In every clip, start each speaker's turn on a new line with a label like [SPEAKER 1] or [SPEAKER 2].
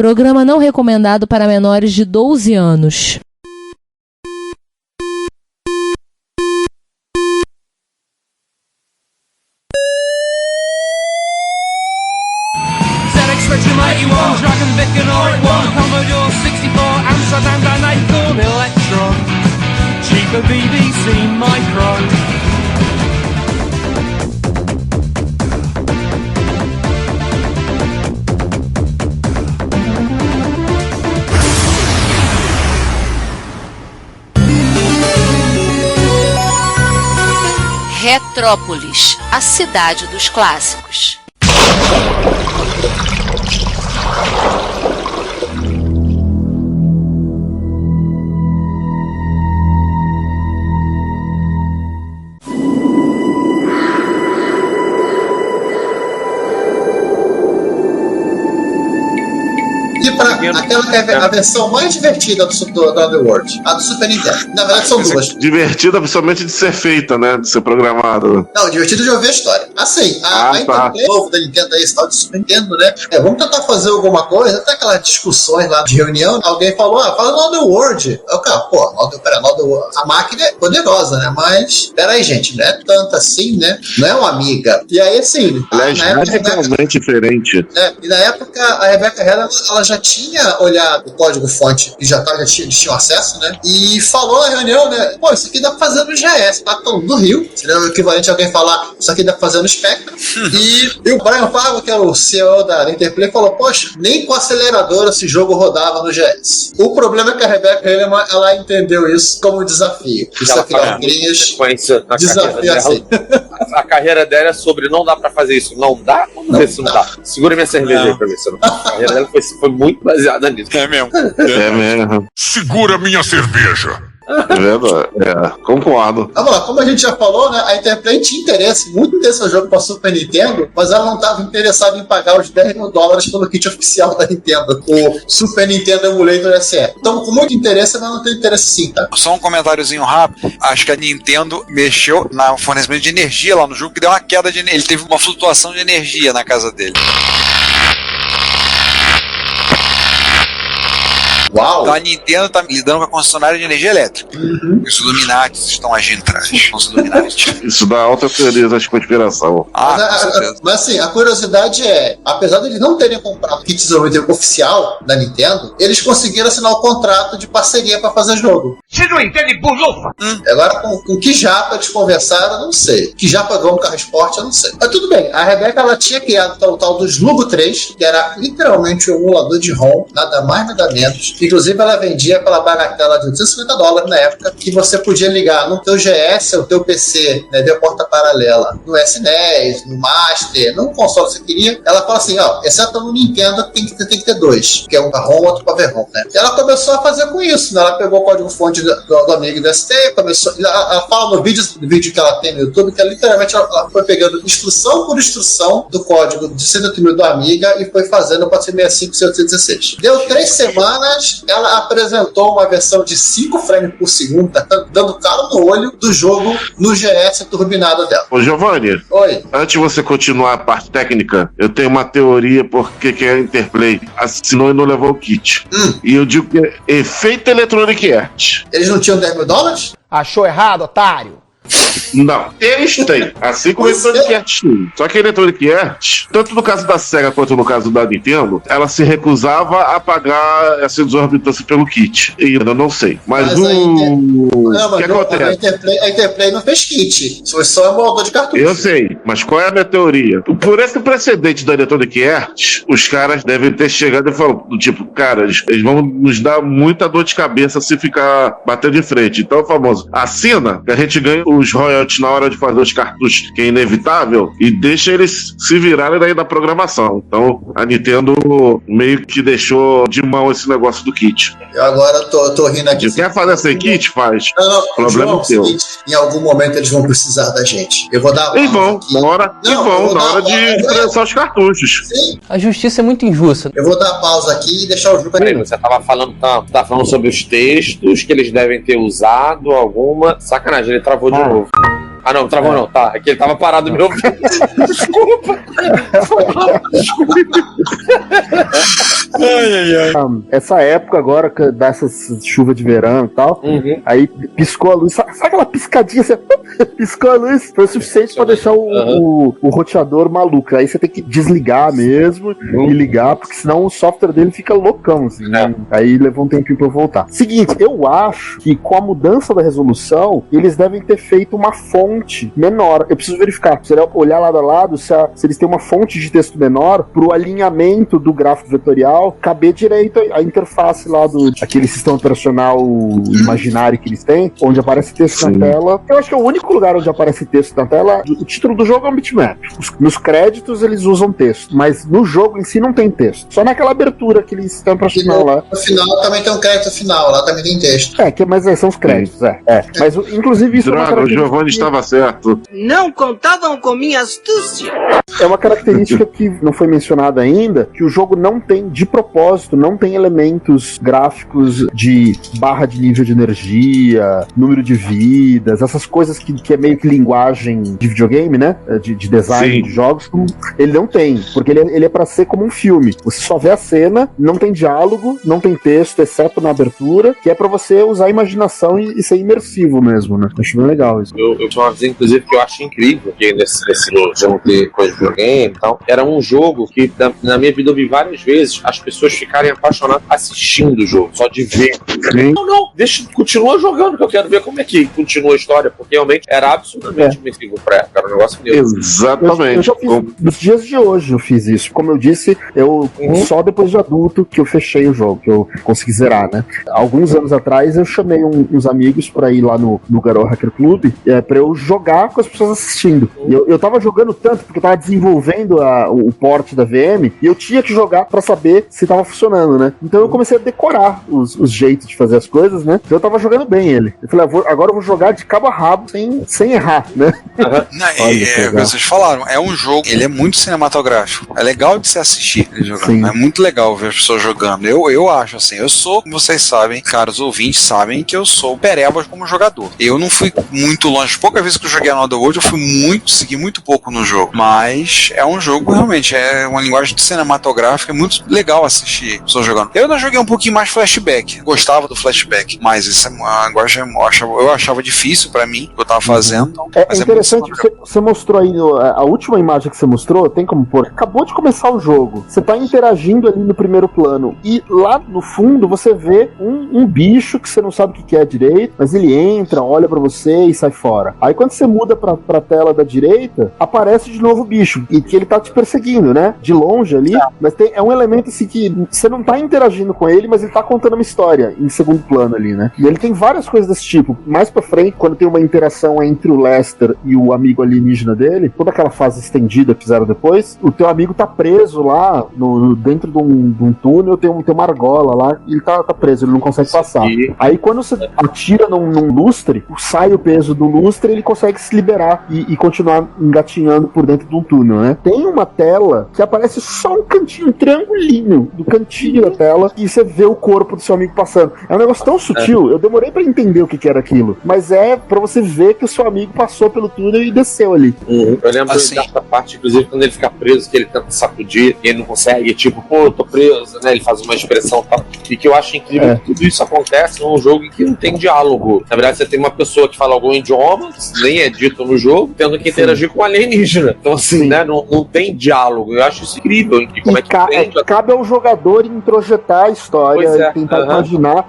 [SPEAKER 1] Programa não recomendado para menores de 12 anos.
[SPEAKER 2] BBC Micro.
[SPEAKER 3] Retrópolis, a cidade dos clássicos.
[SPEAKER 4] Aquela que é a versão mais divertida do Underworld, a do Super Nintendo. Na verdade são duas.
[SPEAKER 5] Divertida principalmente de ser feita, né? De ser programada.
[SPEAKER 4] Não, divertido de ouvir a história. Assim, a interplay novo da Nintendo aí, esse tal de Super Nintendo, né? Vamos tentar fazer alguma coisa. Até aquelas discussões lá de reunião, alguém falou, fala no Underworld. Eu, cara, Underworld. A máquina é poderosa, né? Mas, peraí, gente, não é tanto assim, né? Não é uma amiga. E aí, assim...
[SPEAKER 5] Ela é radicalmente diferente.
[SPEAKER 4] E na época, a Rebecca Heller, ela já tinha olhado o código-fonte, que já tinha acesso, né? E falou na reunião, né? Pô, isso aqui dá pra fazer no GS, tá falando do Rio. Seria o equivalente a alguém falar, isso aqui dá pra fazer no Spectrum. E o Brian Fargo, que é o CEO da Interplay, falou, poxa, nem com aceleradora esse jogo rodava no GS. O problema é que a Rebecca Heller, ela entendeu isso como um desafio. Desafiar grinhas. Desafio assim.
[SPEAKER 6] A carreira dela é sobre não dá pra fazer isso. Não dá? Vamos ver se não dá. Segura minha cerveja aí pra ver se não dá. A carreira dela foi muito baseada nisso.
[SPEAKER 7] É mesmo.
[SPEAKER 5] É mesmo.
[SPEAKER 7] Segura minha cerveja.
[SPEAKER 5] É verdade, concordo.
[SPEAKER 4] Vamos lá, como a gente já falou, né, a Interplay tinha interesse muito desse jogo para Super Nintendo, mas ela não estava interessada em pagar os $10 mil pelo kit oficial da Nintendo, o Super Nintendo Emulator SE. Então, com muito interesse, mas não tem interesse sim, tá?
[SPEAKER 7] Só um comentáriozinho rápido. Acho que a Nintendo mexeu no fornecimento de energia lá no jogo, que deu uma queda de energia. Ele teve uma flutuação de energia na casa dele.
[SPEAKER 4] Uau.
[SPEAKER 7] Então a Nintendo está lidando com a concessionária de energia elétrica. Os Illuminatis estão agindo atrás.
[SPEAKER 5] Isso dá alta teoria da conspiração.
[SPEAKER 4] Mas assim, a curiosidade é, apesar de eles não terem comprado o kit desenvolvimento oficial da Nintendo, eles conseguiram assinar o contrato de parceria para fazer jogo.
[SPEAKER 2] Você não entende bulufa?
[SPEAKER 4] Agora, com que japa eles conversaram, eu não sei. Que japa vão carro esporte, eu não sei. Mas tudo bem, a Rebecca, ela tinha criado o tal do Slugo 3, que era literalmente um emulador de ROM, nada mais, nada menos. Inclusive, ela vendia pela bagatela de $250 na época, que você podia ligar no teu GS ou teu PC, né, via porta paralela, no SNES, no Master, no console que você queria. Ela fala assim, exceto no Nintendo, tem que ter dois, que é um para ROM, outro para ver ROM, né? E ela começou a fazer com isso, né? Ela pegou o código-fonte do amigo do ST, ela fala no vídeo que ela tem no YouTube, que literalmente ela foi pegando instrução por instrução do código de 108 mil do Amiga e foi fazendo para 65 e 816. Deu 3 semanas, ela apresentou uma versão de 5 frames por segundo, dando calo no olho do jogo no GS turbinado dela.
[SPEAKER 5] Ô Giovanni,
[SPEAKER 4] oi.
[SPEAKER 5] Antes de você continuar a parte técnica, eu tenho uma teoria porque que a Interplay assinou e não levou o kit. E eu digo que é efeito Electronic Arts.
[SPEAKER 4] Eles não tinham $10 mil?
[SPEAKER 8] Achou errado, otário?
[SPEAKER 5] Não, eles têm, assim como a Electronic Arts tem. Só que a Electronic Arts, tanto no caso da SEGA quanto no caso da Nintendo, ela se recusava a pagar essa exorbitância pelo kit. E eu não sei. Mas o que acontece?
[SPEAKER 4] A Interplay não fez kit. Foi só emulador de cartucho.
[SPEAKER 5] Eu sei, mas qual é a minha teoria? Por esse precedente da Electronic Arts, os caras devem ter chegado e falado, tipo, cara, eles vão nos dar muita dor de cabeça se ficar batendo de frente. Então, o famoso, assina, que a gente ganha os royalties na hora de fazer os cartuchos, que é inevitável, e deixa eles se virarem daí da programação. Então, a Nintendo meio que deixou de mão esse negócio do kit.
[SPEAKER 4] Eu agora tô rindo aqui.
[SPEAKER 5] Se quer fazer sem kit, faz.
[SPEAKER 4] Não,
[SPEAKER 5] problema
[SPEAKER 4] João,
[SPEAKER 5] teu.
[SPEAKER 4] Em algum momento eles vão precisar da gente. Eu vou dar.
[SPEAKER 5] Eles vão, na hora de prensar os cartuchos.
[SPEAKER 4] Sim.
[SPEAKER 8] A justiça é muito injusta.
[SPEAKER 4] Eu vou dar pausa aqui e deixar o jogo aqui.
[SPEAKER 6] Peraí, você tava falando sobre os textos que eles devem ter usado, alguma. Sacanagem, ele travou de novo. Ah, não, travou não, tá. É que ele tava parado meu. Desculpa.
[SPEAKER 9] Essa época agora, dessa chuva de verão e tal, aí piscou a luz. Sabe aquela piscadinha? Você piscou a luz, foi o suficiente pra deixar o roteador maluco. Aí você tem que desligar mesmo e ligar, porque senão o software dele fica loucão, assim, né? Aí levou um tempinho pra eu voltar. Seguinte, eu acho que com a mudança da resolução, eles devem ter feito uma fonte menor. Eu preciso verificar. Precisaria olhar lado a lado se eles têm uma fonte de texto menor pro alinhamento do gráfico vetorial caber direito a interface lá aquele sistema operacional imaginário que eles têm, onde aparece texto na tela. Eu acho que é o único lugar onde aparece texto na tela. O título do jogo é um bitmap. Nos créditos eles usam texto, mas no jogo em si não tem texto. Só naquela abertura que eles estão operacional lá.
[SPEAKER 4] No final também tem um crédito final, lá também tem texto.
[SPEAKER 9] Mas são os créditos, Mas inclusive isso
[SPEAKER 5] Droga, o Giovanni estava certo.
[SPEAKER 2] Não contavam com minha astúcia.
[SPEAKER 9] É uma característica que não foi mencionada ainda, que o jogo não tem, de propósito, não tem elementos gráficos de barra de nível de energia, número de vidas, essas coisas que é meio que linguagem de videogame, né? De design de jogos. Ele não tem, porque ele é pra ser como um filme. Você só vê a cena, não tem diálogo, não tem texto, exceto na abertura, que é pra você usar a imaginação e ser imersivo mesmo, né? Acho bem legal isso.
[SPEAKER 6] Eu tinha uma visão, inclusive, que eu acho incrível, que nesse jogo ter coisa de videogame e tal, era um jogo que, na minha vida, eu vi várias vezes as pessoas ficarem apaixonadas assistindo o jogo, só de ver. Não, continua jogando, que eu quero ver como é que continua a história, porque realmente era absolutamente imersivo pra época, era um negócio meu.
[SPEAKER 5] Exatamente.
[SPEAKER 9] Eu já fiz, nos dias de hoje eu fiz isso. Como eu disse, só depois de adulto que eu fechei o jogo, que eu consegui zerar, né? Alguns anos atrás eu chamei uns amigos pra ir lá no Garou Hacker Club pra eu jogar com as pessoas assistindo. Eu tava jogando tanto, porque eu tava desenvolvendo o port da VM, e eu tinha que jogar pra saber se tava funcionando, né? Então eu comecei a decorar os jeitos de fazer as coisas, né? Então eu tava jogando bem ele. Eu falei, agora eu vou jogar de cabo a rabo, sem errar, né?
[SPEAKER 7] Vocês falaram, é um jogo, ele é muito cinematográfico. É legal de se assistir ele jogando. É muito legal ver as pessoas jogando. Eu acho assim, eu sou, como vocês sabem, caros ouvintes sabem que eu sou pereba como jogador. Eu não fui muito longe. Poucas vezes que eu joguei Another World, eu segui muito pouco no jogo. Mas é um jogo, realmente, é uma linguagem cinematográfica, é muito legal assistir pessoas jogando. Eu ainda joguei um pouquinho mais flashback. Gostava do flashback. Mas isso é uma linguagem, eu achava difícil pra mim, o que eu tava fazendo.
[SPEAKER 9] É interessante, você mostrou aí, a última imagem que você mostrou, tem como pôr, acabou de começar o jogo. Você tá interagindo ali no primeiro plano. E lá no fundo você vê um bicho que você não sabe o que é direito, mas ele entra, olha pra você e sai fora. Aí quando você muda pra tela da direita, aparece de novo o bicho, e que ele tá te perseguindo, né? De longe ali, mas é um elemento assim que você não tá interagindo com ele, mas ele tá contando uma história em segundo plano ali, né? E ele tem várias coisas desse tipo. Mais pra frente, quando tem uma interação entre o Lester e o amigo alienígena dele, toda aquela fase estendida que fizeram depois, o teu amigo tá preso lá, dentro de um túnel, tem uma argola lá, e ele tá preso, ele não consegue passar. Aí quando você atira num lustre, sai o peso do lustre, ele consegue se liberar e continuar engatinhando por dentro de um túnel, né? Tem uma tela que aparece só um cantinho, um triangulinho do cantinho da tela, e você vê o corpo do seu amigo passando. É um negócio tão sutil, eu demorei pra entender o que era aquilo, mas é pra você ver que o seu amigo passou pelo túnel e desceu ali.
[SPEAKER 6] Eu lembro dessa parte, inclusive, quando ele fica preso, que ele tenta sacudir, e ele não consegue, tipo, pô, eu tô preso, né? Ele faz uma expressão tal. E que eu acho incrível que tudo isso acontece num jogo em que não tem diálogo. Na verdade, você tem uma pessoa que fala algum idioma, que nem é dito no jogo, tendo que interagir com um alienígena. Então, assim, né? Não tem diálogo. Eu acho isso incrível. E como
[SPEAKER 9] cabe ao jogador introjetar a história e tentar imaginar.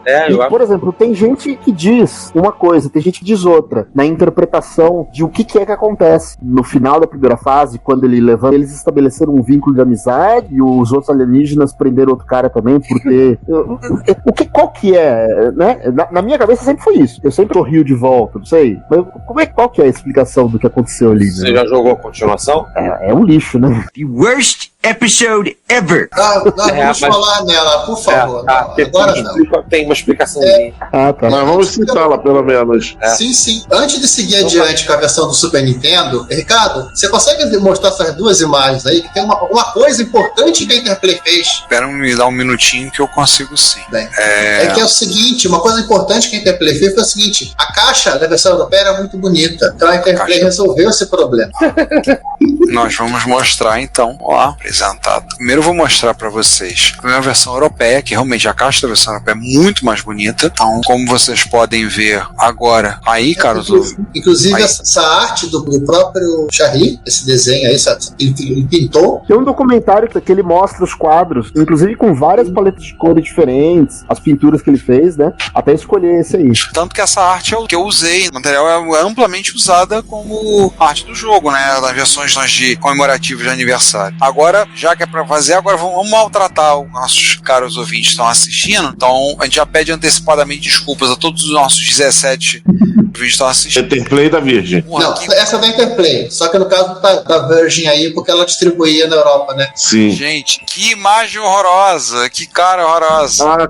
[SPEAKER 9] Por exemplo, tem gente que diz uma coisa, tem gente que diz outra, na interpretação de o que é que acontece. No final da primeira fase, quando ele levanta, eles estabeleceram um vínculo de amizade e os outros alienígenas prenderam outro cara também por ter... Qual que é, né? Na minha cabeça sempre foi isso. Eu sempre rio de volta, não sei. Mas qual que é a explicação do que aconteceu ali? Né?
[SPEAKER 6] Você já jogou a continuação?
[SPEAKER 9] É um lixo, né?
[SPEAKER 2] The worst episode ever.
[SPEAKER 4] Vamos falar nela, por favor. Agora não.
[SPEAKER 6] Tem uma explicaçãozinha.
[SPEAKER 9] Tá.
[SPEAKER 5] Mas vamos citá-la, pelo menos.
[SPEAKER 4] Sim. Antes de seguir adiante com a versão do Super Nintendo, Ricardo, você consegue mostrar essas duas imagens aí? Que tem uma coisa importante que a Interplay fez.
[SPEAKER 7] Espera me dar um minutinho que eu consigo sim.
[SPEAKER 4] Bem, é que é o seguinte, uma coisa importante que a Interplay fez foi o seguinte: a caixa da versão europeia era muito bonita, então a Interplay resolveu esse problema.
[SPEAKER 7] Nós vamos mostrar então, apresentado. Primeiro eu vou mostrar para vocês a primeira versão europeia, que realmente a caixa da versão europeia é muito mais bonita. Então, como vocês podem ver agora, aí, caros ouvintes.
[SPEAKER 4] Inclusive, aí, essa arte do próprio Charry, esse desenho aí, ele pintou.
[SPEAKER 9] Tem um documentário que ele mostra os quadros, inclusive com várias paletas de cores diferentes, as pinturas que ele fez, né? Até escolher esse aí.
[SPEAKER 7] Tanto que essa arte é o que eu usei. O material é amplamente usada como arte do jogo, né? Das versões de comemorativas de aniversário. Agora, já que é pra fazer, agora vamos maltratar os nossos caros ouvintes que estão assistindo. Então, a gente já pede antecipadamente desculpas a todos os nossos 17 ouvintes que estão assistindo.
[SPEAKER 5] Interplay da Virgin.
[SPEAKER 4] Não, essa é da Interplay. Só que no caso da Virgin aí, porque ela distribuía na Europa, né?
[SPEAKER 5] Sim.
[SPEAKER 7] Gente, que imagem horrorosa. Que cara horrorosa.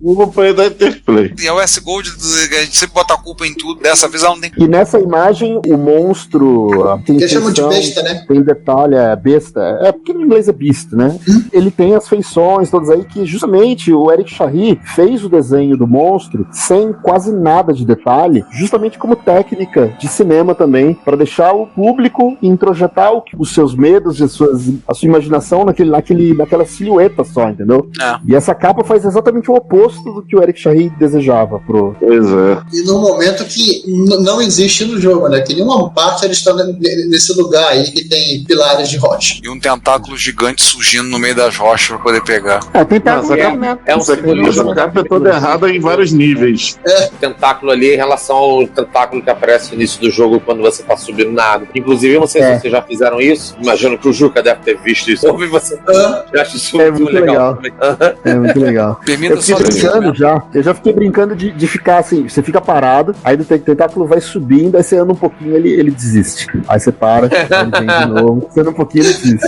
[SPEAKER 5] O companheiro da Interplay.
[SPEAKER 7] E a US Gold, a gente sempre bota a culpa em tudo. Dessa vez ela não tem.
[SPEAKER 9] E nessa imagem, o monstro.
[SPEAKER 4] Eles chamam de besta, né?
[SPEAKER 9] Tem detalhe, besta. É porque no inglês é beast, né? Ele tem as feições todas aí que justamente o Eric Charry fez o desenho do monstro sem quase nada de detalhe, justamente como técnica de cinema também, para deixar o público introjetar os seus medos e a sua imaginação naquela silhueta só, entendeu? E essa capa faz exatamente o oposto do que o Eric Charry desejava pro...
[SPEAKER 5] Pois é.
[SPEAKER 4] E num momento que não existe no jogo, né? Que nenhuma parte eles estão nesse lugar aí que tem pilares de rocha.
[SPEAKER 7] E um tentáculo gigante surgindo no meio das rochas pra poder pegar.
[SPEAKER 9] Tentáculo né?
[SPEAKER 5] Essa capa é toda errada em vários níveis.
[SPEAKER 6] O tentáculo ali em relação ao tentáculo que aparece no início do jogo quando você tá subindo na água. Inclusive, eu não sei se vocês já fizeram isso. Imagino que o Juca deve ter visto isso. Ouvi você. Eu acho isso muito legal.
[SPEAKER 9] É muito legal.
[SPEAKER 7] Permita só
[SPEAKER 9] brincando já. Eu já fiquei brincando de ficar assim, você fica parado, aí o tentáculo vai subindo, aí você anda um pouquinho, ele desiste. Aí você para, ele vem de novo, você anda um pouquinho, ele desiste.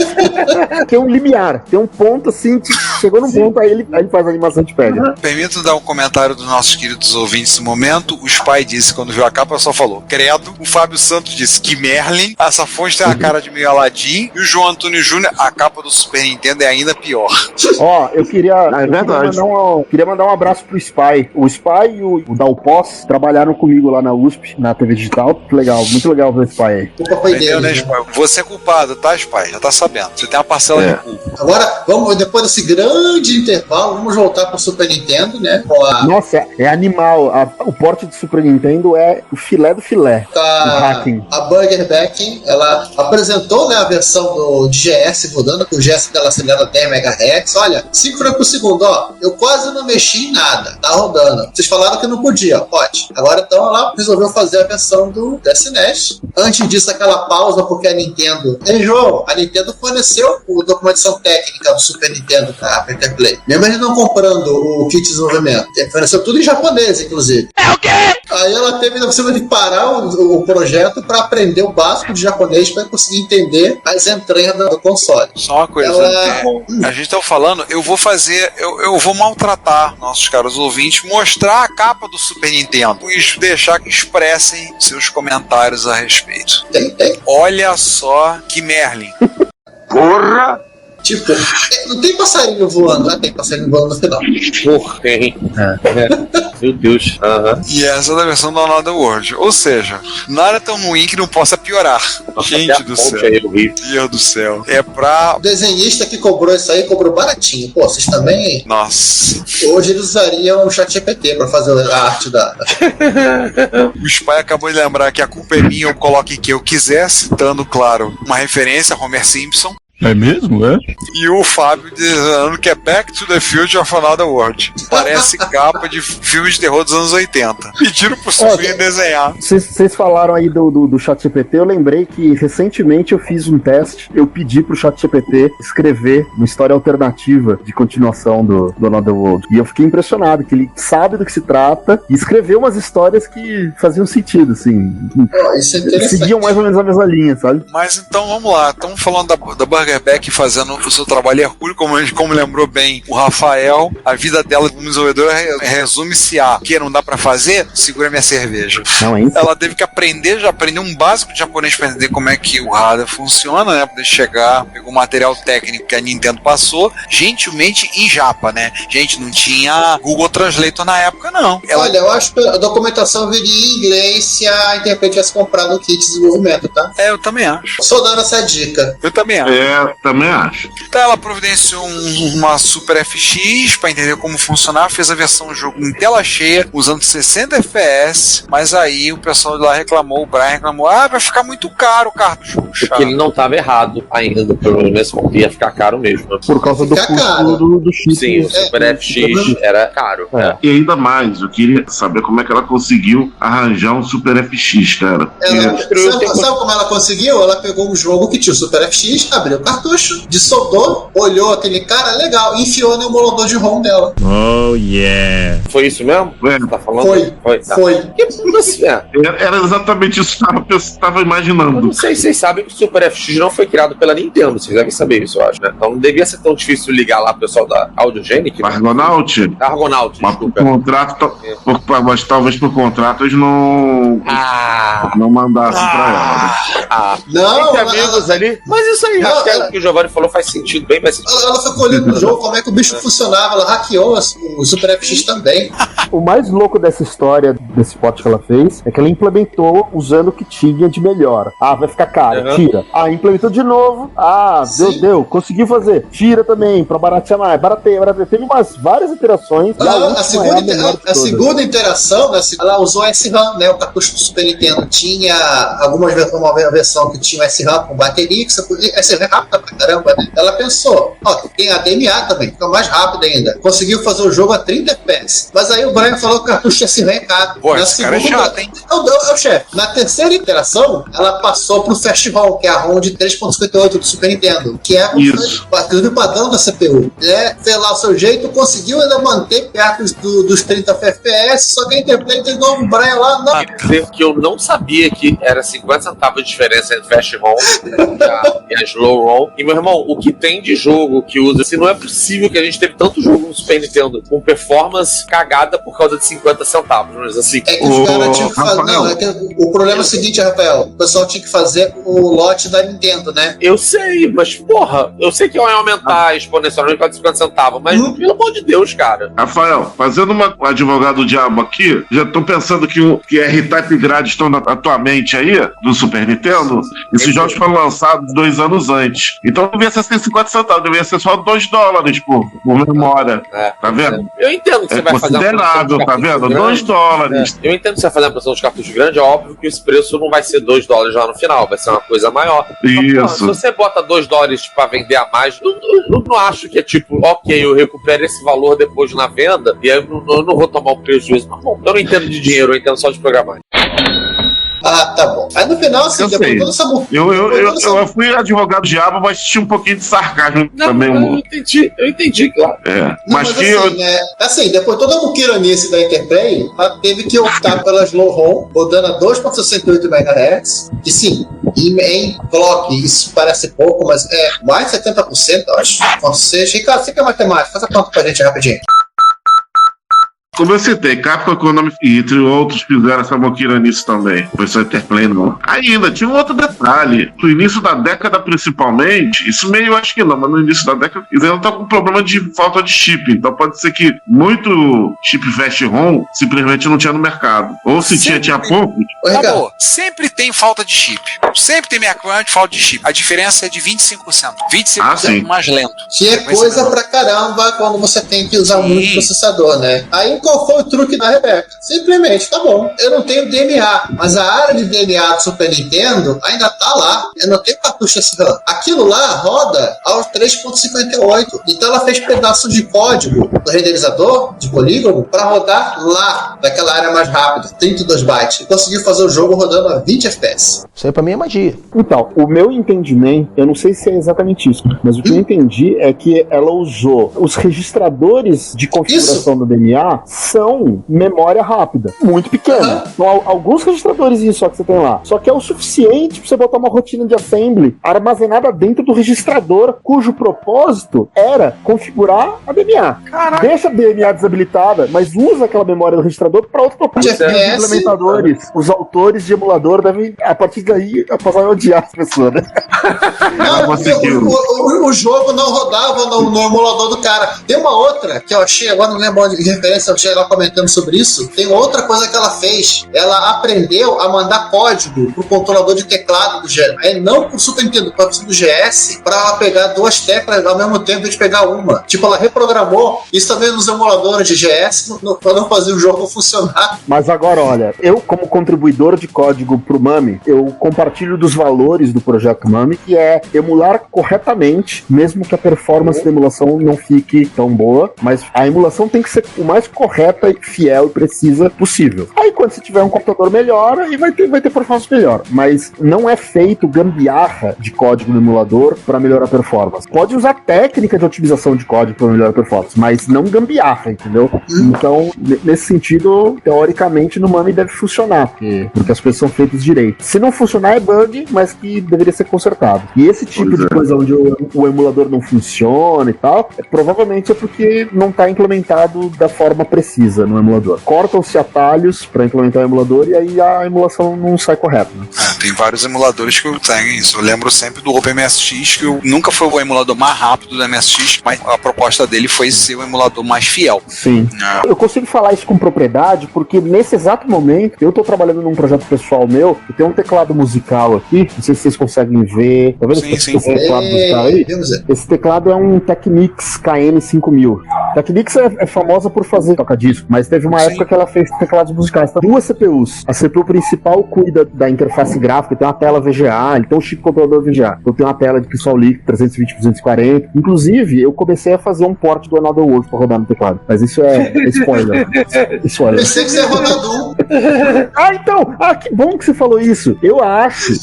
[SPEAKER 9] Tem um limiar, tem um ponto assim, chegou num ponto, aí ele faz a animação de pega.
[SPEAKER 7] Permita dar um comentário dos nossos queridos ouvintes nesse momento. O Spy disse, quando viu a capa, só falou credo. O Fábio Santos disse que Merlin. Essa fonte tem a cara de meio Aladdin. E o João Antônio Júnior, a capa do Super Nintendo é ainda pior.
[SPEAKER 9] Eu queria mandar um abraço pro Spy. O Spy e o Dalpós trabalharam comigo lá na USP, na TV Digital. Muito legal ver o Spy aí.
[SPEAKER 7] Entendeu, né, Spy? Você é culpado, tá, Spy? Já tá sabendo. Você tem uma parcela de culpa.
[SPEAKER 4] Agora, depois desse grande intervalo, vamos voltar pro Super Nintendo, né?
[SPEAKER 9] Nossa, é animal. O porte do Super Nintendo é o filé do filé.
[SPEAKER 4] A Burger Backing, ela apresentou, né, a versão do GS rodando, com o GS dela acelera 10 MHz. Olha, 5 frames por segundo, eu quase não mexi em nada, tá rodando. Vocês falaram que não podia, pode. Agora então ela resolveu fazer a versão do SNES. Antes disso, aquela pausa porque a Nintendo... João, a Nintendo forneceu a documentação técnica do Super Nintendo pra Interplay. Mesmo eles não comprando o kit de desenvolvimento. Forneceu tudo em japonês, inclusive. É o quê? Aí ela teve de parar o projeto para aprender o básico de japonês para conseguir entender as entranhas do console.
[SPEAKER 7] Só uma coisa, a gente tá falando, eu vou maltratar nossos caros ouvintes, mostrar a capa do Super Nintendo e deixar que expressem seus comentários a respeito.
[SPEAKER 4] Tem.
[SPEAKER 7] Olha só que Merlin.
[SPEAKER 5] Porra!
[SPEAKER 4] Tipo, não tem passarinho voando, tem passarinho voando no final.
[SPEAKER 6] Porra, tem. Meu Deus.
[SPEAKER 7] E essa é da versão do Another World. Ou seja, nada tão ruim que não possa piorar.
[SPEAKER 6] Nossa,
[SPEAKER 7] gente do céu. Deus do céu. É pra...
[SPEAKER 4] O desenhista que cobrou isso aí cobrou baratinho. Pô, vocês também...
[SPEAKER 7] Nossa.
[SPEAKER 4] Hoje eles usariam o ChatGPT pra fazer a arte da...
[SPEAKER 7] O Spy acabou de lembrar que a culpa é minha, eu coloque que eu quiser, citando, claro, uma referência a Homer Simpson.
[SPEAKER 10] É mesmo, é?
[SPEAKER 7] E o Fábio dizendo que é Back to the Future of Another World. Parece capa de filme de terror dos anos 80. Pediram pro sobrinho desenhar.
[SPEAKER 9] Vocês falaram aí do ChatGPT, eu lembrei que recentemente eu fiz um teste, eu pedi pro ChatGPT escrever uma história alternativa de continuação do Another World. E eu fiquei impressionado, que ele sabe do que se trata e escreveu umas histórias que faziam sentido, assim.
[SPEAKER 4] Isso é interessante.
[SPEAKER 9] Seguiam mais ou menos a mesma linha, sabe?
[SPEAKER 7] Mas então vamos lá, estamos falando da Burger Burgerback fazendo o seu trabalho hercúleo, como lembrou bem o Rafael. A vida dela como desenvolvedora resume-se a: que não dá pra fazer? Segura minha cerveja.
[SPEAKER 9] Não, hein?
[SPEAKER 7] Ela teve que aprender um básico de japonês pra entender como é que o hardware funciona, né? Poder chegar, pegou o material técnico que a Nintendo passou, gentilmente em japa, né? Gente, não tinha Google Translator na época, não.
[SPEAKER 4] Olha, eu acho que a documentação viria em inglês se a Interplay tivesse comprado o kit de desenvolvimento, tá?
[SPEAKER 7] Eu também acho.
[SPEAKER 4] Só dando essa dica.
[SPEAKER 7] Eu também acho.
[SPEAKER 5] Também acho.
[SPEAKER 7] Então ela providenciou uma Super FX pra entender como funcionar, fez a versão do jogo em tela cheia, usando 60 FPS, mas aí o pessoal de lá reclamou, o Brian reclamou: vai ficar muito caro o cartucho.
[SPEAKER 6] Porque ele não estava errado ainda, pelo menos nesse ponto, ia ficar caro mesmo.
[SPEAKER 9] Por causa do custo do chip.
[SPEAKER 6] Sim, o Super FX era caro.
[SPEAKER 5] E ainda mais, eu queria saber como é que ela conseguiu arranjar um Super FX, cara.
[SPEAKER 4] Sabe como ela conseguiu? Ela pegou um jogo que tinha o Super FX, abriu o cartucho, dissoltou, olhou aquele cara, legal, e enfiou no emulador de ROM dela.
[SPEAKER 10] Oh, yeah.
[SPEAKER 6] Foi isso mesmo? Tá falando?
[SPEAKER 4] Foi.
[SPEAKER 5] Era exatamente isso que eu estava imaginando.
[SPEAKER 6] Eu não sei, vocês sabem que o Super FX não foi criado pela Nintendo, vocês devem saber isso, eu acho, né? Então não devia ser tão difícil ligar lá pro pessoal da Audiogenic.
[SPEAKER 5] Argonaut?
[SPEAKER 6] Argonaut, desculpa.
[SPEAKER 5] Mas talvez por contrato eles não mandassem pra ela.
[SPEAKER 4] Não,
[SPEAKER 6] tem amigos ali. Mas isso aí, acho que o Giovanni falou faz sentido, bem mais sentido.
[SPEAKER 4] Ela foi colhendo no jogo como é que o bicho funcionava, ela hackeou o Super FX também.
[SPEAKER 9] O mais louco dessa história, desse pote que ela fez, é que ela implementou usando o que tinha de melhor. Vai ficar caro, tira. Implementou de novo. Deu, conseguiu fazer. Tira também, pra baratear mais. Barateia. Teve várias iterações.
[SPEAKER 4] A segunda interação, ela usou SRAM, né? O cartucho do Super Nintendo tinha uma versão que tinha SRAM com bateria, que você podia. SRAM rápida pra caramba, né? Ela pensou, tem a DMA também, fica mais rápido ainda. Conseguiu fazer o jogo a 30 FPS. Mas aí o Brian falou que o cartucho SRAM é caro.
[SPEAKER 7] Pô, esse cara é chato, hein?
[SPEAKER 4] É o chefe. Na terceira interação, ela passou pro Fast ROM, que é a ROM de 3.58 do Super Nintendo, que é o padrão da CPU. Fez lá o seu jeito, conseguiu ainda manter perto dos 30 FPS, só que a Interplay tem novo Brian lá. Não.
[SPEAKER 6] Dizer que eu não sabia que era 50 centavos de diferença entre Fast ROM e a Slow ROM. E, meu irmão, o que tem de jogo que usa, não é possível que a gente teve tanto jogo no Super Nintendo com performance cagada por causa de 50 centavos, mas assim.
[SPEAKER 4] É que os caras tinham que fazer. Não, é que o problema é o seguinte, Rafael, o pessoal tinha que fazer o lote da Nintendo, né?
[SPEAKER 6] Eu sei, mas porra, eu sei que vai aumentar exponencialmente para 50 centavos, mas pelo amor de Deus, cara.
[SPEAKER 5] Rafael, fazendo um advogado diabo aqui, já tô pensando que R-Type Grade estão na tua mente aí, do Super Nintendo. Esses jogos foram lançados 2 anos antes. Então não devia ser 50 centavos, devia ser só $2 por memória. Tá vendo?
[SPEAKER 6] Eu entendo que você vai fazer uma
[SPEAKER 5] considerável, tá vendo? $2.
[SPEAKER 6] Eu entendo que você vai fazer a produção de cartucho grande, é óbvio que esse preço não vai ser $2 lá no final, vai ser uma coisa maior. Então, se você bota $2 pra vender a mais, eu não acho que é tipo, ok, eu recupero esse valor depois na venda e aí eu não vou tomar o prejuízo. Não, eu não entendo de dinheiro, eu entendo só de programar.
[SPEAKER 4] Tá bom. Aí no final, assim, depois toda essa
[SPEAKER 5] eu fui advogado diabo, mas tinha um pouquinho de sarcasmo também.
[SPEAKER 6] Eu entendi, claro.
[SPEAKER 4] Mas assim, depois toda a muquiranice da Interplay, ela teve que optar pela Slow ROM, rodando a 2.68 MHz, que sim, em clock, isso parece pouco, mas é mais de 70%, eu acho. Ou seja, Ricardo, você que é matemática, faz a conta pra gente rapidinho.
[SPEAKER 5] Como eu citei, Capcom, Konami e entre outros fizeram essa moquiranice também. Foi só Interplay, não. Ainda, tinha um outro detalhe. No início da década, principalmente, isso meio eu acho que não, mas no início da década, eles ainda estão com problema de falta de chip. Então pode ser que muito chip Fast ROM simplesmente não tinha no mercado. Ou se tinha pouco.
[SPEAKER 7] Acabou. Sempre tem falta de chip. Sempre tem mercado de falta de chip. A diferença é de 25%. 25% mais lento.
[SPEAKER 4] Que é coisa pra caramba quando você tem que usar muito processador, né? Aí qual foi o truque da Rebeca? Simplesmente, tá bom, eu não tenho DMA, mas a área de DMA do Super Nintendo ainda tá lá. Eu não tenho cartucho SRAM. Aquilo lá roda aos 3.58. Então ela fez pedaços de código do renderizador, de polígono, para rodar lá, naquela área mais rápida, 32 bytes. E conseguiu fazer o jogo rodando a 20 FPS.
[SPEAKER 9] Isso aí pra mim é magia. Então, o meu entendimento, eu não sei se é exatamente isso, mas o que eu entendi é que ela usou os registradores de configuração do DMA são memória rápida, muito pequena. Então, alguns registradores só que você tem lá. Só que é o suficiente pra você botar uma rotina de assembly armazenada dentro do registrador, cujo propósito era configurar a DMA. Caraca. Deixa a DMA desabilitada, mas usa aquela memória do registrador para outro propósito. Os implementadores, os autores de emulador devem, a partir daí, passar a odiar as pessoas, né?
[SPEAKER 4] Não, o jogo não rodava no emulador do cara. Tem uma outra que eu achei, agora não lembro de referência, eu achei ela comentando sobre isso. Tem outra coisa que ela fez. Ela aprendeu a mandar código pro controlador de teclado do GS. Aí não pro Super Nintendo, pro do GS, pra ela pegar duas teclas ao mesmo tempo de pegar uma. Tipo, ela reprogramou isso também nos emuladores de GS pra não fazer o jogo funcionar.
[SPEAKER 9] Mas agora, olha, eu como contribuidor de código pro MAME, eu compartilho dos valores do projeto MAME, que é emular corretamente, mesmo que a performance da emulação não fique tão boa, mas a emulação tem que ser o mais correta e fiel e precisa possível. Aí quando você tiver um computador melhor, aí vai ter performance melhor, mas não é feito gambiarra de código no emulador para melhorar a performance. Pode usar técnica de otimização de código para melhorar a performance, mas não gambiarra, entendeu? Então, nesse sentido, teoricamente no MAME deve funcionar, porque as coisas são feitas direito. Se não funcionar é bug, mas que deveria ser consertado. E esse tipo de coisa onde o emulador não funciona e tal, provavelmente é porque não está implementado da forma precisa no emulador. Cortam-se atalhos para implementar o emulador e aí a emulação não sai correta, né?
[SPEAKER 7] Tem vários emuladores que têm isso. Eu lembro sempre do OpenMSX, que nunca foi o emulador mais rápido do MSX, mas a proposta dele foi ser o emulador mais fiel.
[SPEAKER 9] Sim. Eu consigo falar isso com propriedade porque nesse exato momento eu estou trabalhando num projeto pessoal meu que tem um teclado musical aqui, não sei se vocês conseguem ver. Tá vendo esse teclado musical aí? Esse teclado é um Technics KN5000. Technics é famosa por fazer toca-disco, mas teve uma época que ela fez teclados musicais. Duas CPUs. A CPU principal cuida da interface gráfica, tem uma tela VGA, ele tem um chip controlador VGA. Então tem uma tela de Crystal Lake 320 por 240. Inclusive, eu comecei a fazer um port do Another World pra rodar no teclado. Mas isso é spoiler. Spoiler.
[SPEAKER 4] Pensei que você ia rodar do
[SPEAKER 9] então! Que bom que você falou isso. Eu acho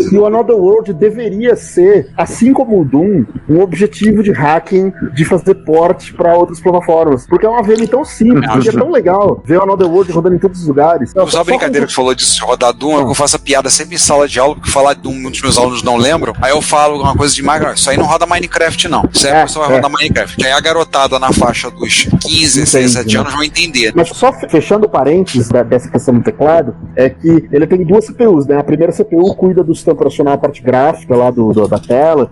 [SPEAKER 9] que o Another World deveria ser, assim como o Doom, um objetivo de hacking de fazer port pra outras plataformas. Porque é uma VM tão simples, porque é tão legal ver o Another World rodando em todos os lugares.
[SPEAKER 7] Só a brincadeira que falou disso de rodar Doom, eu faço a piada sempre em sala de aula, porque falar de Doom, muitos dos meus alunos não lembram. Aí eu falo uma coisa de isso aí não roda Minecraft, não. Isso aí você vai rodar Minecraft. Aí a garotada na faixa dos 15, 16, 17 anos vão entender.
[SPEAKER 9] Mas só fechando parênteses dessa questão do teclado, é que ele tem duas CPUs, né? A primeira CPU cuida do sistema operacional, a parte gráfica lá da tela,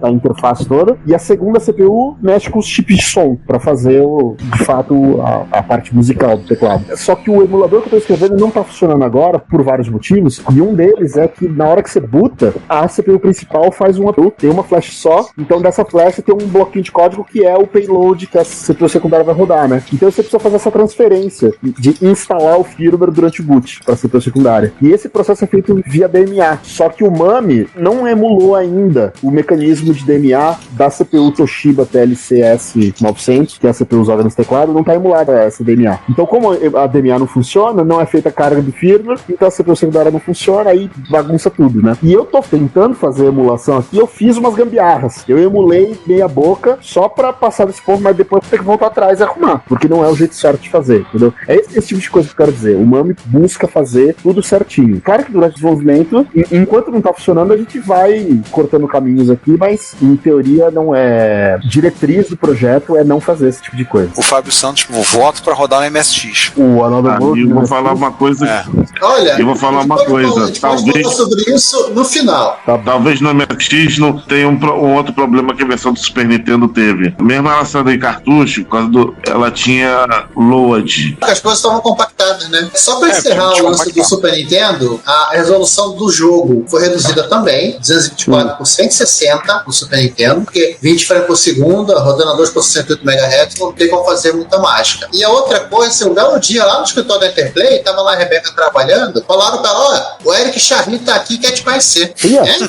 [SPEAKER 9] da interface toda, e a segunda CPU mexe com os chips de som, pra fazer, de fato, a parte musical do teclado. Só que o emulador que eu tô escrevendo não tá funcionando agora, por vários motivos, e um deles é que na hora que você boota, a CPU principal faz tem uma flash só, então dessa flash tem um bloquinho de código que é o payload que a CPU secundária vai rodar, né? Então você precisa fazer essa transferência de instalar o firmware durante o boot pra CPU secundária. E esse processo é feito via DMA, só que o MAME não emulou ainda o mecanismo de DMA da CPU Toshiba TLC S900, que é a CPU usada nesse teclado, não tá emulada essa DMA. Então como a DMA não funciona, não é feita a carga do firmware, então a CPU secundária não funciona, aí bagunça tudo, né? E eu tô tentando fazer emulação aqui, eu fiz umas gambiarras. Eu emulei meia boca só pra passar desse ponto, mas depois tem que voltar atrás e arrumar, porque não é o jeito certo de fazer, entendeu? É esse tipo de coisa que eu quero dizer. O MAME busca fazer tudo certinho. Claro que durante o desenvolvimento, enquanto não tá funcionando, a gente vai cortando caminhos aqui, mas em teoria não é diretriz do projeto, é não fazer esse tipo de coisa.
[SPEAKER 7] O Fábio Santos, voto pra rodar no MSX.
[SPEAKER 9] O Another World.
[SPEAKER 5] Eu vou falar uma coisa.
[SPEAKER 4] Olha,
[SPEAKER 5] eu vou falar uma coisa.
[SPEAKER 4] Talvez falar sobre isso no final.
[SPEAKER 5] Talvez no MSX não tenha um outro problema que a versão do Super Nintendo teve. Mesmo ela sendo em cartucho, por causa ela tinha load.
[SPEAKER 4] As coisas estavam compactadas, né? Só pra encerrar o lance do Super Nintendo, a resolução do jogo foi reduzida também, 224 por 160 no Super Nintendo, porque 20 frames por segundo, rodando a 2.68 MHz, não tem como fazer muita mágica. E a outra coisa, um belo dia lá no escritório da Interplay, tava lá a Rebeca trabalhando, falaram pra ela, olha, o Eric Carlinhos tá aqui e quer te conhecer.
[SPEAKER 9] Yeah.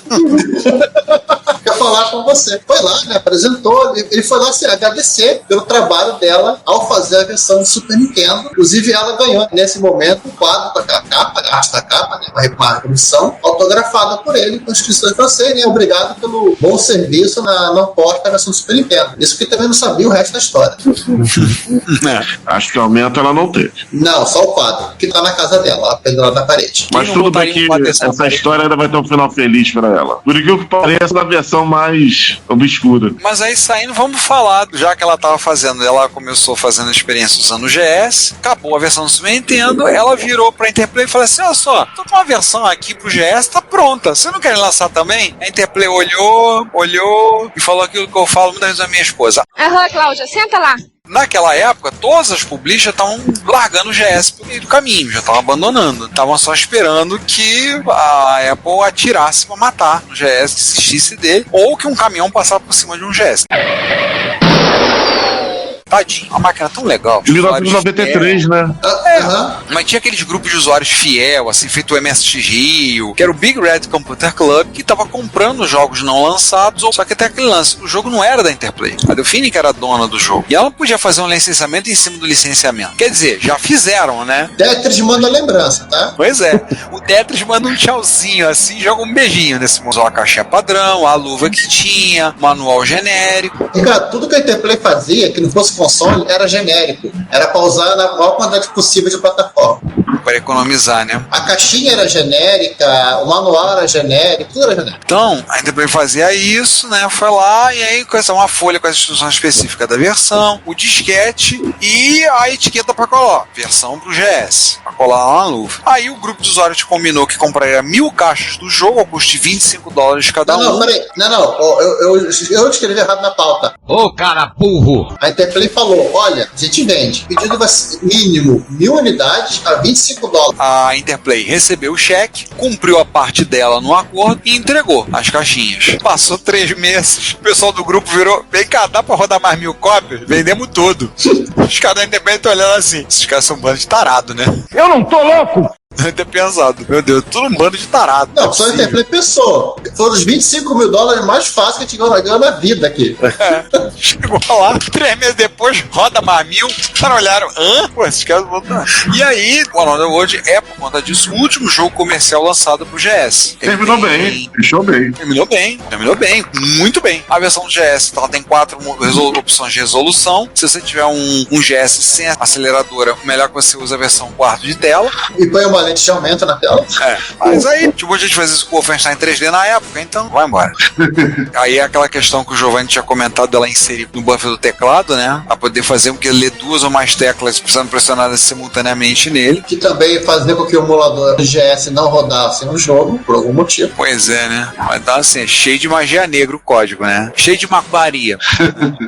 [SPEAKER 4] Quer falar com você. Foi lá, né? Apresentou. Ele foi lá agradecer pelo trabalho dela ao fazer a versão do Super Nintendo. Inclusive, ela ganhou nesse momento um quadro com aquela capa, a capa, né? Uma reprodução autografada por ele com inscrições pra você, né? Obrigado pelo bom serviço no porte da versão do Super Nintendo. Isso que também não sabia o resto da história.
[SPEAKER 5] Acho que aumento ela não teve.
[SPEAKER 4] Não, só o quadro, que tá na casa dela, lá pendurado na parede.
[SPEAKER 5] Mas tudo bem que essa história ainda vai ter um final feliz pra ela. Por que pareça na versão mais obscura.
[SPEAKER 7] Mas aí saindo, vamos falar, já que ela tava fazendo, ela começou fazendo a experiência usando o GS, acabou a versão do Super Nintendo, ela virou pra Interplay e falou assim, olha só, tô com uma versão aqui pro GS, tá pronta, você não quer lançar também? A Interplay olhou e falou aquilo que eu falo muitas vezes à minha esposa.
[SPEAKER 10] Aham, Cláudia, senta lá.
[SPEAKER 7] Naquela época, todas as publishers estavam largando o GS pelo meio do caminho, já estavam abandonando. Estavam só esperando que a Apple atirasse pra matar o GS, que desistisse dele, ou que um caminhão passasse por cima de um GS. Tadinho, a máquina tão legal.
[SPEAKER 5] De 1993, né?
[SPEAKER 7] Mas tinha aqueles grupos de usuários fiel, assim, feito o MSX Rio, que era o Big Red Computer Club, que tava comprando jogos não lançados, só que até aquele lance, o jogo não era da Interplay. A Delphine que era a dona do jogo. E ela não podia fazer um licenciamento em cima do licenciamento. Quer dizer, já fizeram, né?
[SPEAKER 4] Tetris manda lembrança, tá?
[SPEAKER 7] Pois é. O Tetris manda um tchauzinho, assim, joga um beijinho nesse museu. A caixinha padrão, a luva que tinha, manual genérico.
[SPEAKER 4] E, cara, tudo que a Interplay fazia, que não fosse console, era genérico. Era pra usar na maior quantidade possível de plataforma.
[SPEAKER 7] Para economizar, né?
[SPEAKER 4] A caixinha era genérica, o manual era genérico, tudo era genérico.
[SPEAKER 7] Então, a Interplay fazia isso, né? Foi lá e aí com uma folha com as instruções específicas da versão, o disquete e a etiqueta para colar. Versão pro GS, para colar lá na luva. Aí o grupo de usuários combinou que compraria 1000 caixas do jogo ao custo de $25 cada um.
[SPEAKER 4] Não, peraí. Não. Eu escrevi errado na pauta.
[SPEAKER 11] Ô, cara burro!
[SPEAKER 4] A Interplay falou, olha, a gente vende. Pedido vai ser mínimo 1000 unidades a $25.
[SPEAKER 7] A Interplay recebeu o cheque, cumpriu a parte dela no acordo e entregou as caixinhas. Passou 3 meses, o pessoal do grupo virou, vem cá, dá pra rodar mais 1000 cópias? Vendemos tudo. Os caras da Interplay estão olhando assim, esses caras são um bando de tarado, né?
[SPEAKER 11] Eu não tô louco!
[SPEAKER 7] Deve ter pensado, meu Deus, tudo um bando de tarado.
[SPEAKER 4] Não, só a Interplay pensou. Foram os $25 mil mais fáceis que a gente ganhou na vida aqui.
[SPEAKER 7] Chegou lá, 3 meses depois, roda mais 1000. Os caras olharam, pô, esses caras vão dar. E aí, o Another World é, por conta disso, o último jogo comercial lançado pro GS.
[SPEAKER 5] Terminou bem, fechou bem.
[SPEAKER 7] Terminou bem, muito bem. A versão do GS, ela tem 4 opções de resolução. Se você tiver um GS sem aceleradora, melhor que você use a versão quarto de tela.
[SPEAKER 4] E põe uma lente de aumento na tela.
[SPEAKER 7] Mas aí, tipo, a gente fez isso com o Wolfenstein 3D na época, então vai embora. Aí é aquela questão que o Giovanni tinha comentado dela inserir no buffer do teclado, né? Pra poder fazer com que ele lê 2 ou mais teclas precisando pressionadas simultaneamente nele.
[SPEAKER 4] Que também fazia com que o emulador do GS não rodasse no jogo, por algum motivo.
[SPEAKER 7] Pois é, né? Mas tá assim, é cheio de magia negra o código, né? Cheio de macbaria.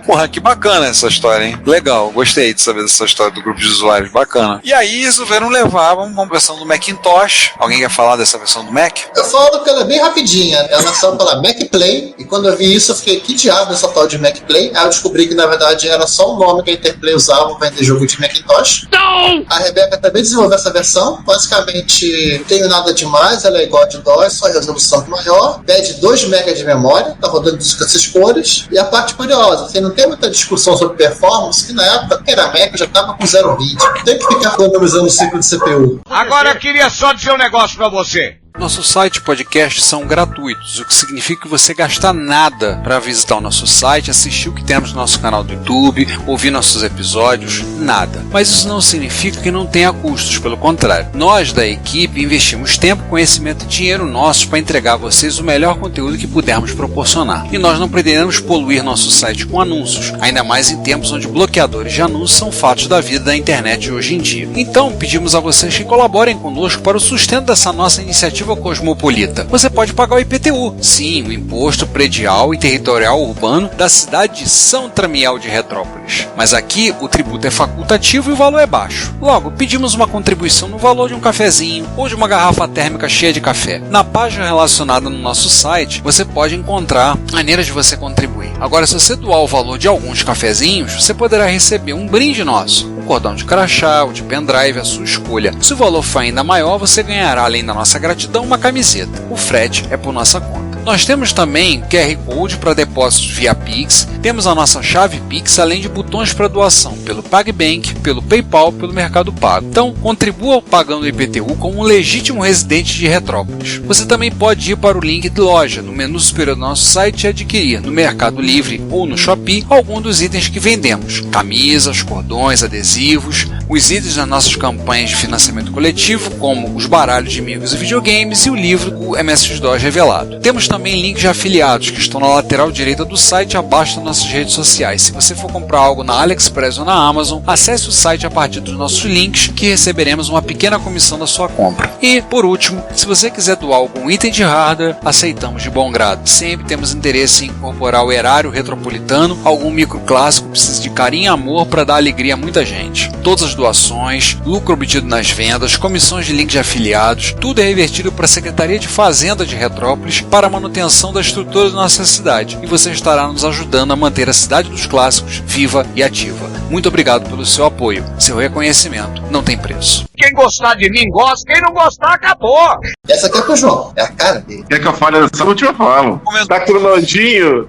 [SPEAKER 7] Porra, que bacana essa história, hein? Legal, gostei de saber dessa história do grupo de usuários, bacana. E aí resolveram levar uma versão do Macintosh. Alguém quer falar dessa versão do Mac?
[SPEAKER 4] Eu falo que ela é bem rapidinha. Ela saiu pela Mac Play, e quando eu vi isso eu fiquei, que diabo essa tal de Mac Play? Aí eu descobri que na verdade era só o nome que a Interplay usava para vender jogo de Macintosh. Não! A Rebeca também desenvolveu essa versão. Basicamente, não tem nada demais, ela é igual a de DOS, só a resolução maior. Pede 2 MB de memória, tá rodando com essas cores. E a parte curiosa, assim, não tem muita discussão sobre performance, que na época que era Mac já tava com 0,20. Tem que ficar economizando o ciclo de CPU.
[SPEAKER 11] Agora eu queria só dizer um negócio pra você.
[SPEAKER 7] Nosso site e podcast são gratuitos, o que significa que você gasta nada para visitar o nosso site, assistir o que temos no nosso canal do YouTube, ouvir nossos episódios, nada. Mas isso não significa que não tenha custos, pelo contrário. Nós da equipe investimos tempo, conhecimento e dinheiro nossos para entregar a vocês o melhor conteúdo que pudermos proporcionar. E nós não pretendemos poluir nosso site com anúncios, ainda mais em tempos onde bloqueadores de anúncios são fatos da vida da internet hoje em dia. Então, pedimos a vocês que colaborem conosco para o sustento dessa nossa iniciativa cosmopolita. Você pode pagar o IPTU, sim, o Imposto Predial e Territorial Urbano da cidade de São Tramiel de Retrópolis. Mas aqui o tributo é facultativo e o valor é baixo. Logo, pedimos uma contribuição no valor de um cafezinho ou de uma garrafa térmica cheia de café. Na página relacionada no nosso site, você pode encontrar maneiras de você contribuir. Agora, se você doar o valor de alguns cafezinhos, você poderá receber um brinde nosso, um cordão de crachá ou de pendrive, a sua escolha. Se o valor for ainda maior, você ganhará, além da nossa gratidão, uma camiseta. O frete é por nossa conta. Nós temos também QR Code para depósitos via Pix, temos a nossa chave Pix, além de botões para doação pelo PagBank, pelo PayPal, pelo Mercado Pago. Então, contribua pagando o IPTU como um legítimo residente de Retrópolis. Você também pode ir para o link de loja no menu superior do nosso site e adquirir no Mercado Livre ou no Shopee algum dos itens que vendemos: camisas, cordões, adesivos, os itens das nossas campanhas de financiamento coletivo, como os baralhos de amigos e videogames e o livro do MS-DOS revelado. Temos também links de afiliados que estão na lateral direita do site, abaixo das nossas redes sociais. Se você for comprar algo na AliExpress ou na Amazon, acesse o site a partir dos nossos links, que receberemos uma pequena comissão da sua compra. E, por último, se você quiser doar algum item de hardware, aceitamos de bom grado. Sempre temos interesse em incorporar o erário retropolitano, algum microclássico que precisa de carinho e amor para dar alegria a muita gente. Todas as doações, lucro obtido nas vendas, comissões de links de afiliados, tudo é revertido para a Secretaria de Fazenda de Retrópolis para a manutenção da estrutura da nossa cidade, e você estará nos ajudando a manter a Cidade dos Clássicos viva e ativa. Muito obrigado pelo seu apoio. Seu reconhecimento não tem preço.
[SPEAKER 11] Quem gostar de mim gosta, quem não gostar acabou.
[SPEAKER 4] Essa aqui é pro João, é a cara dele.
[SPEAKER 5] Quer que eu fale dessa última fala? Tá com nojinho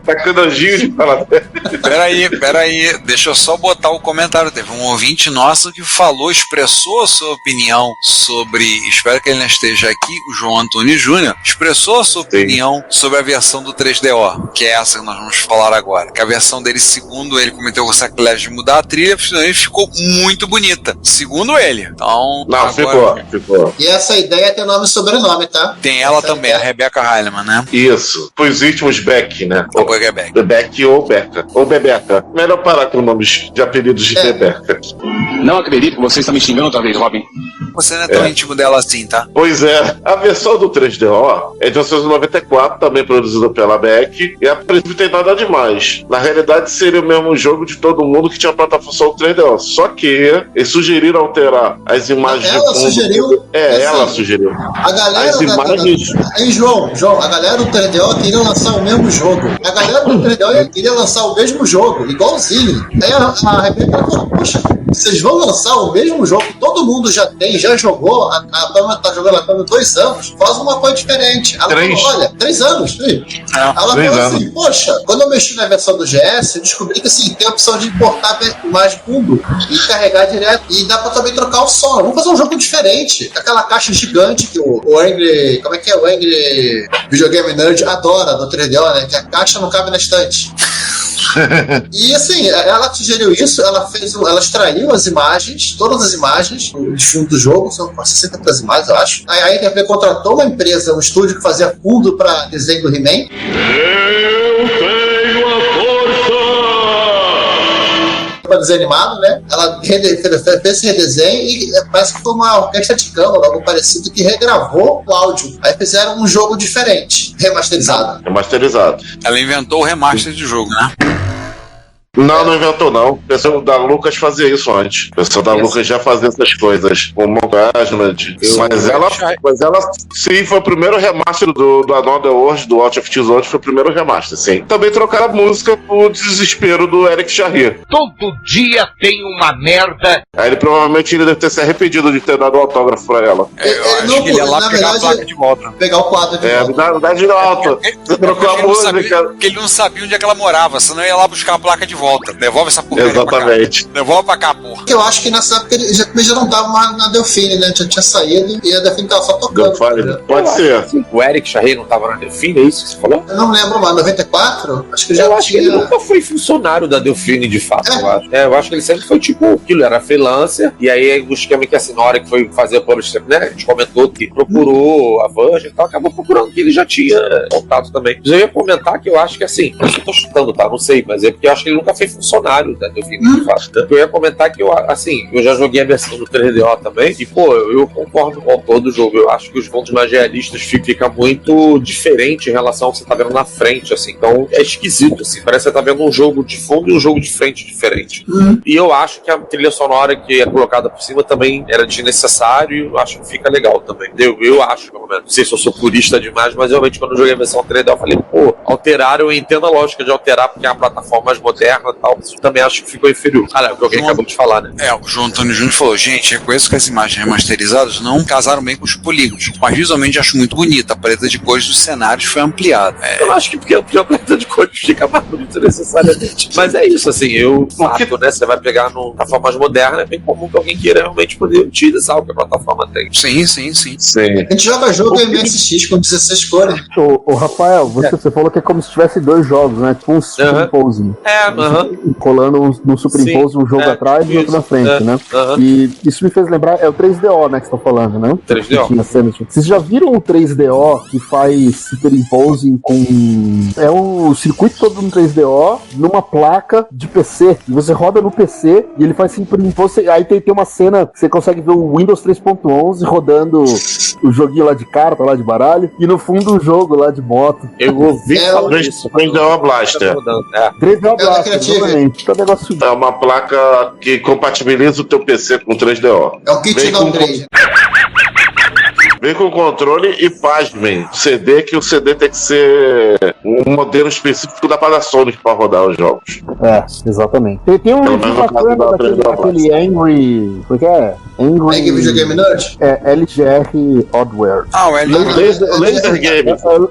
[SPEAKER 5] de falar.
[SPEAKER 7] Peraí, deixa eu só botar o comentário. Teve um ouvinte nosso que falou, expressou a sua opinião sobre, espero que ele não esteja aqui, o João Antônio Júnior, expressou a sua opinião sobre a versão do 3DO, que é essa que nós vamos falar agora. Que a versão dele, segundo ele, cometeu o sacrilégio de mudar a trilha, ficou muito bonita, segundo ele. Então,
[SPEAKER 5] não,
[SPEAKER 7] agora...
[SPEAKER 4] ficou. E essa ideia tem nome e sobrenome, tá?
[SPEAKER 7] Tem ela também, a Rebecca Heilemann, né?
[SPEAKER 5] Isso. Os íntimos Beck, né?
[SPEAKER 7] Ou Beck.
[SPEAKER 5] Beck ou Beca. Ou Bebeca. Melhor parar com nomes de apelidos de Bebeca.
[SPEAKER 10] Não acredito que você está me xingando outra vez, Robin.
[SPEAKER 7] Você não é tão íntimo dela assim, tá?
[SPEAKER 5] Pois é. A versão do 3DO é de 1994, também produzida pela Beck, e a princípio tem nada demais. Na realidade, seria o mesmo jogo de todo mundo que tinha plataforma 3DO. Só que eles sugeriram alterar as imagens
[SPEAKER 4] ela
[SPEAKER 5] de fundo.
[SPEAKER 4] Sugeriu?
[SPEAKER 5] Ela sugeriu.
[SPEAKER 4] A galera
[SPEAKER 5] as imagens...
[SPEAKER 4] Aí, João, a galera do 3DO queria lançar o mesmo jogo. A galera do 3DO queria lançar o mesmo jogo, igualzinho. Aí a Rebeca falou, poxa, vocês vão lançar o mesmo jogo que todo mundo já tem, já jogou, a Pamela tá jogando há 2 anos, faz uma coisa diferente. Ela falou, olha, 3 anos, filho. Ela falou assim, poxa, quando eu mexi na versão do GS, eu descobri que assim, tem a opção de importar a imagem fundo e carregar direto, e dá pra também trocar o som. Vamos fazer um jogo diferente. Aquela caixa gigante que o Angry, como é que é? O Angry Videogame Nerd adora do 3DO, né? Que a caixa não cabe na estante. E assim, ela sugeriu isso, ela extraiu as imagens, todas as imagens de fundo do jogo, são 60 imagens, eu acho. Aí a ITV contratou uma empresa, um estúdio que fazia fundo para desenho do He-Man. Eu tenho a força! Para desenho animado, né? Ela fez esse redesenho e parece que foi uma orquestra de câmara, algo parecido, que regravou o áudio. Aí fizeram um jogo diferente, remasterizado.
[SPEAKER 7] Ela inventou o remaster de jogo, né?
[SPEAKER 5] Não inventou, não. O pessoal da Lucas fazia isso antes. O pessoal da Lucas já fazia essas coisas. Com montagem, mas ela sim, foi o primeiro remaster do Another World, do Out of Tears, foi o primeiro remaster, sim. Também trocaram a música pro desespero do Eric Charrier.
[SPEAKER 11] Todo dia tem uma merda.
[SPEAKER 5] Aí ele provavelmente deve ter se arrependido de ter dado o autógrafo pra ela.
[SPEAKER 7] Eu acho que ele ia lá pegar a placa de volta.
[SPEAKER 4] Pegar o quadro de volta.
[SPEAKER 5] Dá de volta. Você trocou a música.
[SPEAKER 7] Porque ele não sabia onde é que ela morava, senão ia lá buscar a placa de volta. Devolve essa porcaria.
[SPEAKER 5] Exatamente.
[SPEAKER 7] Pra cá. Devolve pra cá, porra.
[SPEAKER 4] Eu acho que nessa época ele já não tava mais na Delfine, né? Já tinha saído e a Delfine tava só tocando.
[SPEAKER 5] Pode ser.
[SPEAKER 6] O Eric Charrier não tava na Delfine, é isso que você falou?
[SPEAKER 4] Eu não lembro, mas 94? Acho que já
[SPEAKER 6] acho que ele nunca foi funcionário da Delfine, de fato, eu acho. Eu acho que ele sempre foi tipo aquilo, era freelancer, e aí o esquema que assim, na hora que foi fazer a publisher, né? A gente comentou que procurou a Virgin e tal, acabou procurando que ele já tinha contato também. Mas eu ia comentar que eu acho que assim, eu tô chutando, tá? Não sei, mas é porque eu acho que ele nunca foi funcionário da Delfine, de fato. Eu ia comentar que eu já joguei a versão do 3DO também, e pô, eu concordo com o autor do jogo. Eu acho que os pontos mais realistas fica muito diferente em relação ao que você tá vendo na frente, assim. Então é esquisito, assim. Parece que você tá vendo um jogo de fundo e um jogo de frente diferente. E eu acho que a trilha sonora que é colocada por cima também era desnecessário, e eu acho que fica legal também. Eu acho, pelo menos. Não sei se eu sou purista demais, mas realmente quando eu joguei a versão 3DO eu falei, pô, alteraram, eu entendo a lógica de alterar porque é uma plataforma mais moderna, moderna e tal, também acho que ficou inferior. O que alguém acabou de falar, né?
[SPEAKER 7] O João Antônio Júnior falou, gente, reconheço que as imagens remasterizadas não casaram bem com os polígonos, mas visualmente acho muito bonita, a paleta de cores dos cenários foi ampliada.
[SPEAKER 6] Eu acho que porque a paleta de cores fica mais bonita necessariamente. Mas é isso, assim, fato, né? Você vai pegar na forma mais moderna, é bem comum que alguém queira realmente poder utilizar o que a plataforma tem.
[SPEAKER 7] Sim.
[SPEAKER 4] A gente joga jogo MSX com 16 cores.
[SPEAKER 9] Ô Rafael, você falou que é como se tivesse dois jogos, né? Tipo um superimposing. Colando no superimposing um jogo atrás e outro na frente, né? E isso me fez lembrar, é o 3DO, né, que você tá falando, né?
[SPEAKER 6] 3DO.
[SPEAKER 9] Vocês já viram o 3DO que faz superimposing com... É o circuito todo no 3DO numa placa de PC. E você roda no PC e ele faz superimposing. Aí tem uma cena que você consegue ver o Windows 3.11 rodando o joguinho lá de carta, lá de baralho, e no fundo o jogo lá de moto.
[SPEAKER 6] Eu ouvi falar disso.
[SPEAKER 5] 3DO Blaster.
[SPEAKER 9] 3DO Blaster, exatamente.
[SPEAKER 5] É uma placa que compatibiliza o teu PC com 3DO.
[SPEAKER 4] É o kit downgrade.
[SPEAKER 5] Vem com controle e pasmem. CD, que o CD tem que ser um modelo específico da Panasonic para rodar os jogos.
[SPEAKER 9] Exatamente. Tem um vídeo bacana daquele Angry... Como é?
[SPEAKER 4] Angry Video Nerd?
[SPEAKER 9] LGR Oddware.
[SPEAKER 5] O Laser Game.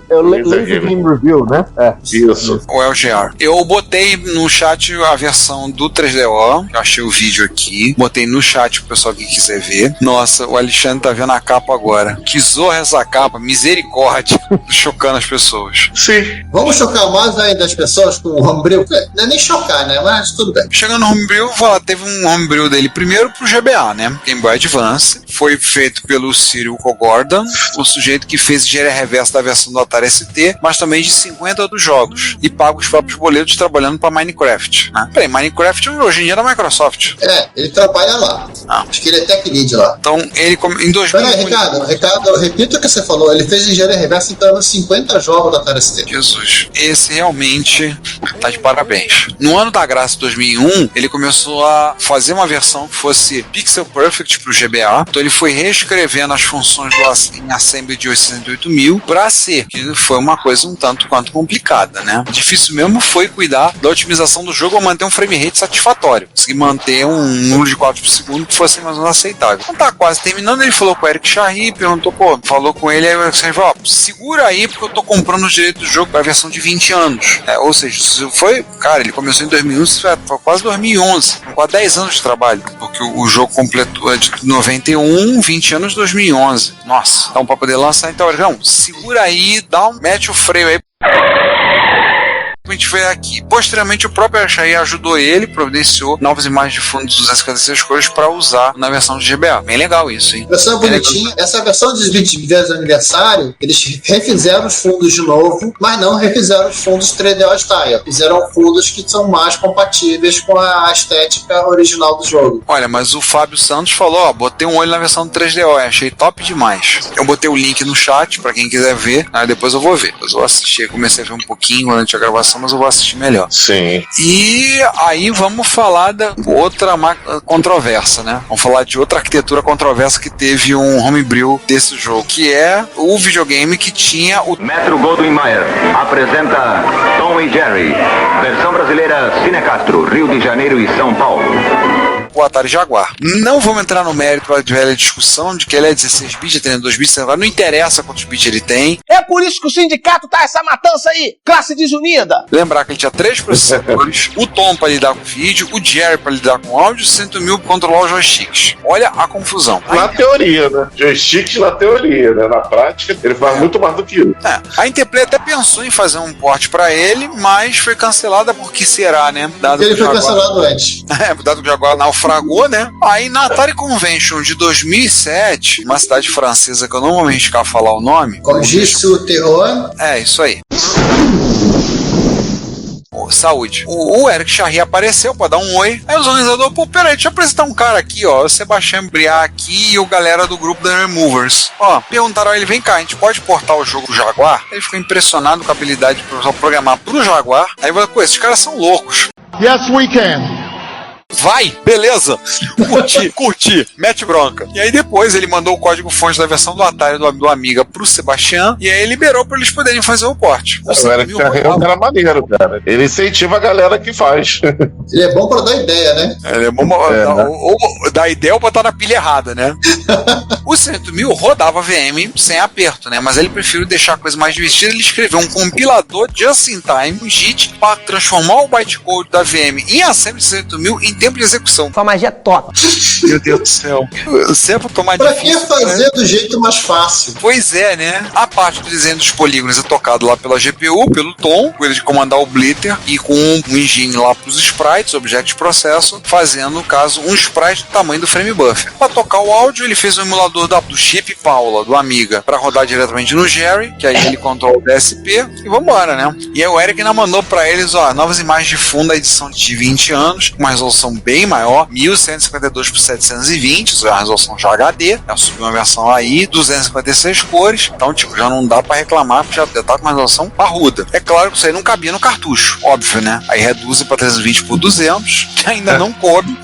[SPEAKER 9] É o Laser Game Review, né?
[SPEAKER 5] Isso.
[SPEAKER 7] O LGR. Eu botei no chat a versão do 3DO, eu achei o vídeo aqui, botei no chat pro pessoal que quiser ver. Nossa, o Alexandre tá vendo a capa agora. Que zorra essa capa, misericórdia, chocando as pessoas.
[SPEAKER 5] Sim.
[SPEAKER 4] Vamos chocar mais ainda as pessoas com o Homebrew? Não é nem chocar, né? Mas tudo bem.
[SPEAKER 7] Chegando no Homebrew, teve um Homebrew dele primeiro pro GBA, né? Game Boy Advance. Foi feito pelo Cyril Gordon, o sujeito que fez engenharia reversa da versão do Atari ST, mas também de 50 outros jogos. E paga os próprios boletos trabalhando pra Minecraft. Né? Peraí, Minecraft hoje em dia é da Microsoft.
[SPEAKER 4] Ele trabalha lá. Acho que ele é tech lead lá.
[SPEAKER 7] Então, ele em 2000...
[SPEAKER 4] Peraí, Ricardo, repita o que você falou. Ele fez engenharia reversa em 50 jogos da Atari ST.
[SPEAKER 7] Jesus, esse realmente tá de parabéns. No ano da graça 2001, ele começou a fazer uma versão que fosse pixel perfect pro GBA. Então ele foi reescrevendo as funções em Assembly de 808.000 para C, que foi uma coisa um tanto quanto complicada, né? Difícil mesmo foi cuidar da otimização do jogo ou manter um frame rate satisfatório. Conseguir manter um número de quadros por segundo que fosse mais ou menos aceitável. Então tá quase terminando, ele falou com o Eric Charry, perguntou, falou com ele, aí o Eric falou, segura aí porque eu tô comprando os direitos do jogo para a versão de 20 anos. Ou seja, ele começou em 2001, foi quase 2011, quase 10 anos de trabalho, porque o jogo completou de 91, 20 anos, 2011. Nossa, então pra poder lançar, então, segura aí, mete o freio aí. A gente vê aqui. Posteriormente, o próprio Achaí ajudou ele, providenciou novas imagens de fundo de 256 cores para usar na versão de GBA. Bem legal isso, hein?
[SPEAKER 4] Versão bonitinha. Essa versão de 20 anos de aniversário, eles refizeram os fundos de novo, mas não refizeram os fundos 3DO Style. Fizeram fundos que são mais compatíveis com a estética original do jogo.
[SPEAKER 7] Olha, mas o Fábio Santos falou, botei um olho na versão do 3DO, achei top demais. Eu botei o link no chat para quem quiser ver, aí depois eu vou ver. Depois eu vou assistir. Eu comecei a ver um pouquinho durante a gravação, mas eu vou assistir melhor.
[SPEAKER 5] Sim.
[SPEAKER 7] E aí vamos falar da outra controvérsia, né? Vamos falar de outra arquitetura controversa que teve um homebrew desse jogo, que é o videogame que tinha o...
[SPEAKER 12] Metro Goldwyn Mayer apresenta Tom e Jerry, versão brasileira Cine Castro, Rio de Janeiro e São Paulo.
[SPEAKER 7] O Atari Jaguar. Não vamos entrar no mérito da velha discussão de que ele é 16 bits, é 32 bits, não interessa quantos bits ele tem.
[SPEAKER 11] É por isso que o sindicato tá essa matança aí, classe desunida.
[SPEAKER 7] Lembrar que ele tinha 3 processadores, o Tom para lidar com vídeo, o Jerry para lidar com áudio, 100.000 para controlar os joysticks. Olha a confusão.
[SPEAKER 5] Na teoria, né? Joysticks na teoria, né? Na prática, ele faz muito mais do que isso.
[SPEAKER 7] A Interplay até pensou em fazer um port para ele, mas foi cancelada porque será, né?
[SPEAKER 4] Ele foi cancelado antes.
[SPEAKER 7] Dado que o Jaguar naufragou, né? Aí na Atari Convention de 2007, uma cidade francesa que eu não vou me arriscar a falar o nome.
[SPEAKER 4] Congy-sur-Théroux.
[SPEAKER 7] É, isso aí. Saúde. O Eric Charry apareceu pra dar um oi. Aí os organizadores, peraí, deixa eu apresentar um cara aqui, o Sebastião Briat aqui e o galera do grupo da Removers. Perguntaram a ele, vem cá, a gente pode portar o jogo pro Jaguar? Ele ficou impressionado com a habilidade de programar pro Jaguar. Aí falou, esses caras são loucos.
[SPEAKER 13] Yes, we can.
[SPEAKER 7] vai, beleza, curti, mete bronca. E aí depois ele mandou o código-fonte da versão do Atari do Amiga pro Sebastião, e aí liberou pra eles poderem fazer o porte.
[SPEAKER 5] É um cara maneiro, cara. Ele incentiva a galera que faz.
[SPEAKER 4] Ele é bom pra dar ideia, né?
[SPEAKER 7] Ele é bom ou dar ideia ou botar na pilha errada, né? O 100.000 rodava VM sem aperto, né? Mas ele preferiu deixar a coisa mais divertida. Ele escreveu um compilador just-in-time, um JIT, para transformar o bytecode da VM em assembly 100.000 em tempo de execução.
[SPEAKER 8] Sua magia é top.
[SPEAKER 7] Meu Deus do céu. Sempre tomar
[SPEAKER 4] pra
[SPEAKER 7] difícil.
[SPEAKER 4] Pra que fazer,
[SPEAKER 7] né?
[SPEAKER 4] Do jeito mais fácil?
[SPEAKER 7] Pois é, né? A parte do desenho dos polígonos é tocado lá pela GPU, pelo Tom, com ele de comandar o Blitter e com um engine lá pros sprites, objeto de processo, fazendo, no caso, um sprite do tamanho do frame buffer. Para tocar o áudio, ele fez um emulador do chip Paula, do Amiga, para rodar diretamente no Jerry, que aí ele controla o DSP e vambora, né? E aí o Eric ainda mandou para eles, novas imagens de fundo da edição de 20 anos, com uma resolução bem maior, 1152 por 720, isso é uma resolução já HD, já subiu uma versão aí, 256 cores, então tipo, já não dá para reclamar, porque já tá com uma resolução parruda. É claro que isso aí não cabia no cartucho, óbvio, né? Aí reduz para 320 por 200, que ainda não coube.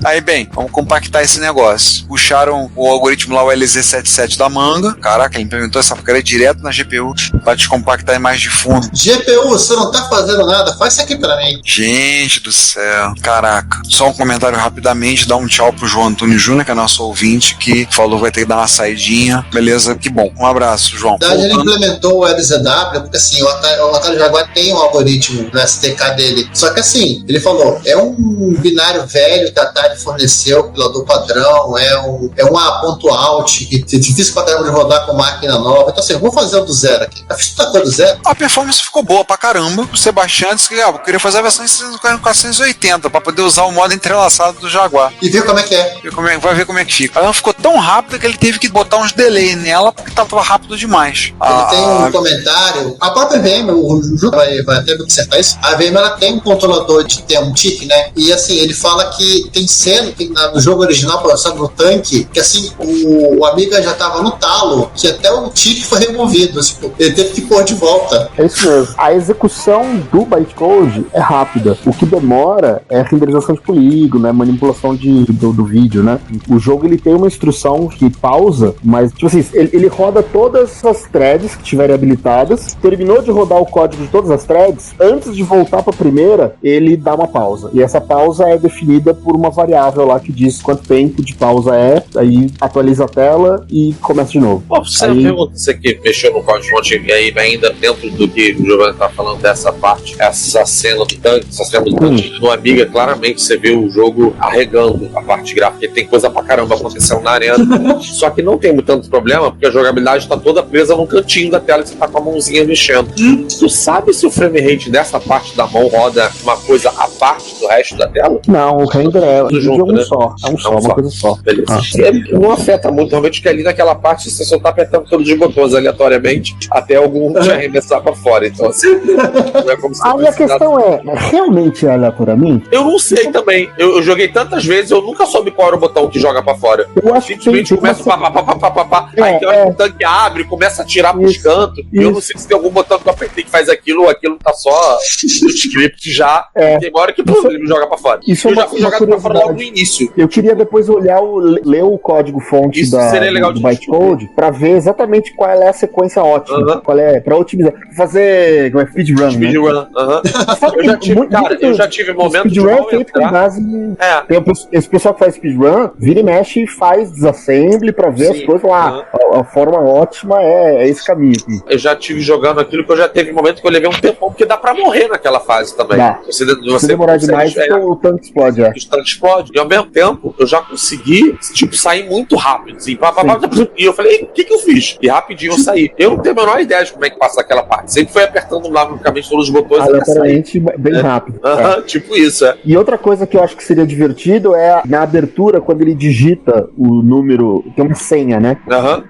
[SPEAKER 7] Aí, bem, vamos compactar esse negócio. Puxaram o algoritmo lá, o LZ77 da manga. Caraca, ele implementou essa porcaria direto na GPU pra descompactar a imagem de fundo.
[SPEAKER 4] GPU, você não tá fazendo nada, faz isso aqui pra mim.
[SPEAKER 7] Gente do céu, caraca. Só um comentário rapidamente, dá um tchau pro João Antônio Júnior, que é nosso ouvinte, que falou que vai ter que dar uma saidinha. Beleza, que bom. Um abraço, João.
[SPEAKER 4] Na verdade, ele implementou o LZW, porque assim, o Atari Jaguar tem um algoritmo no STK dele. Só que assim, ele falou, é um binário velho que a Atari forneceu, pilador padrão, é uma ponto alt, que é difícil pra caramba de rodar com máquina nova. Então assim, eu vou fazer o do zero aqui. Eu fiz tudo do zero.
[SPEAKER 7] A performance ficou boa pra caramba. O Sebastião disse que eu queria fazer a versão em 480 pra poder usar o modo entrelaçado do Jaguar.
[SPEAKER 4] E ver como é que é.
[SPEAKER 7] Vai ver como é que fica. Ela ficou tão rápida que ele teve que botar uns delay nela porque tava rápido demais.
[SPEAKER 4] Ele tem um comentário. A própria VM, o Ju vai até observar isso. A VM ela tem um controlador de tem um tique, né? E assim, ele fala que tem cena no jogo original, sabe, no tanque, que assim, o Amiga já tava no talo, que até o tique foi removido. Tipo, ele teve que pôr de volta.
[SPEAKER 9] É isso mesmo. A execução do bytecode é rápida. O que demora é a renderização de polígono, né? Manipulação do vídeo, né? O jogo ele tem uma instrução que pausa, mas tipo assim, ele roda todas as threads que estiverem habilitadas, terminou de rodar o código de todas as threads, antes de voltar para a primeira, ele dá uma pausa. E essa pausa é definida por uma variável lá que diz quanto tempo de pausa é, aí atualiza a tela e começa de novo.
[SPEAKER 6] Você pergunta, você que mexeu no código-fonte e aí ainda dentro do que o Giovanni tá falando dessa parte, essa cena do tanque, no Amiga, claramente você vê o jogo arregando a parte gráfica, porque tem coisa pra caramba acontecendo na arena, só que não tem tanto problema, porque a jogabilidade tá toda presa num cantinho da tela e você tá com a mãozinha mexendo. Tu sabe se o frame rate dessa parte da mão roda uma coisa à parte do resto da tela?
[SPEAKER 9] Não, o render é
[SPEAKER 6] junto, né?
[SPEAKER 9] só. É um só, uma coisa só.
[SPEAKER 6] Beleza. Não afeta muito, realmente, que ali naquela parte você só tá apertando todos os botões aleatoriamente até algum te arremessar pra fora. Então, assim, não é como se
[SPEAKER 9] a questão é, realmente é aleatoriamente?
[SPEAKER 6] Eu não sei também. Eu joguei tantas vezes, eu nunca soube qual era o botão que joga pra fora.
[SPEAKER 9] Eu acho que
[SPEAKER 6] simplesmente começa aí tem hora que o tanque abre, começa a tirar pros cantos. E eu não sei se tem algum botão que eu apertei que faz aquilo, ou aquilo tá só no script já. Tem uma hora que ele me joga pra fora.
[SPEAKER 9] Isso
[SPEAKER 6] eu já fui jogado pra fora logo no início.
[SPEAKER 9] Eu queria depois ler o código-fonte do bytecode pra ver exatamente qual é a sequência ótima. Qual é, pra otimizar. Fazer speedrun, né?
[SPEAKER 6] Eu já tive momento de
[SPEAKER 9] speedrun é feito com base esse pessoal que faz speedrun vira e mexe e faz desassembly pra ver as coisas lá. A forma ótima é esse caminho aqui.
[SPEAKER 6] Eu já tive jogando aquilo que eu já teve momento que eu levei um tempão, porque dá pra morrer naquela fase também.
[SPEAKER 9] Se demorar demais, o tanque explode.
[SPEAKER 6] O tanque explode. E ao mesmo tempo, eu já consegui sair muito rápido. Assim, e eu falei, o que eu fiz? E rapidinho eu saí. Eu não tenho a menor ideia de como é que passa aquela parte. Sempre foi apertando lavicamente todos os botões.
[SPEAKER 9] Aleatoriamente, bem rápido.
[SPEAKER 6] Tipo isso,
[SPEAKER 9] E outra coisa que eu acho que seria divertido é na abertura, quando ele digita o número, tem uma senha, né?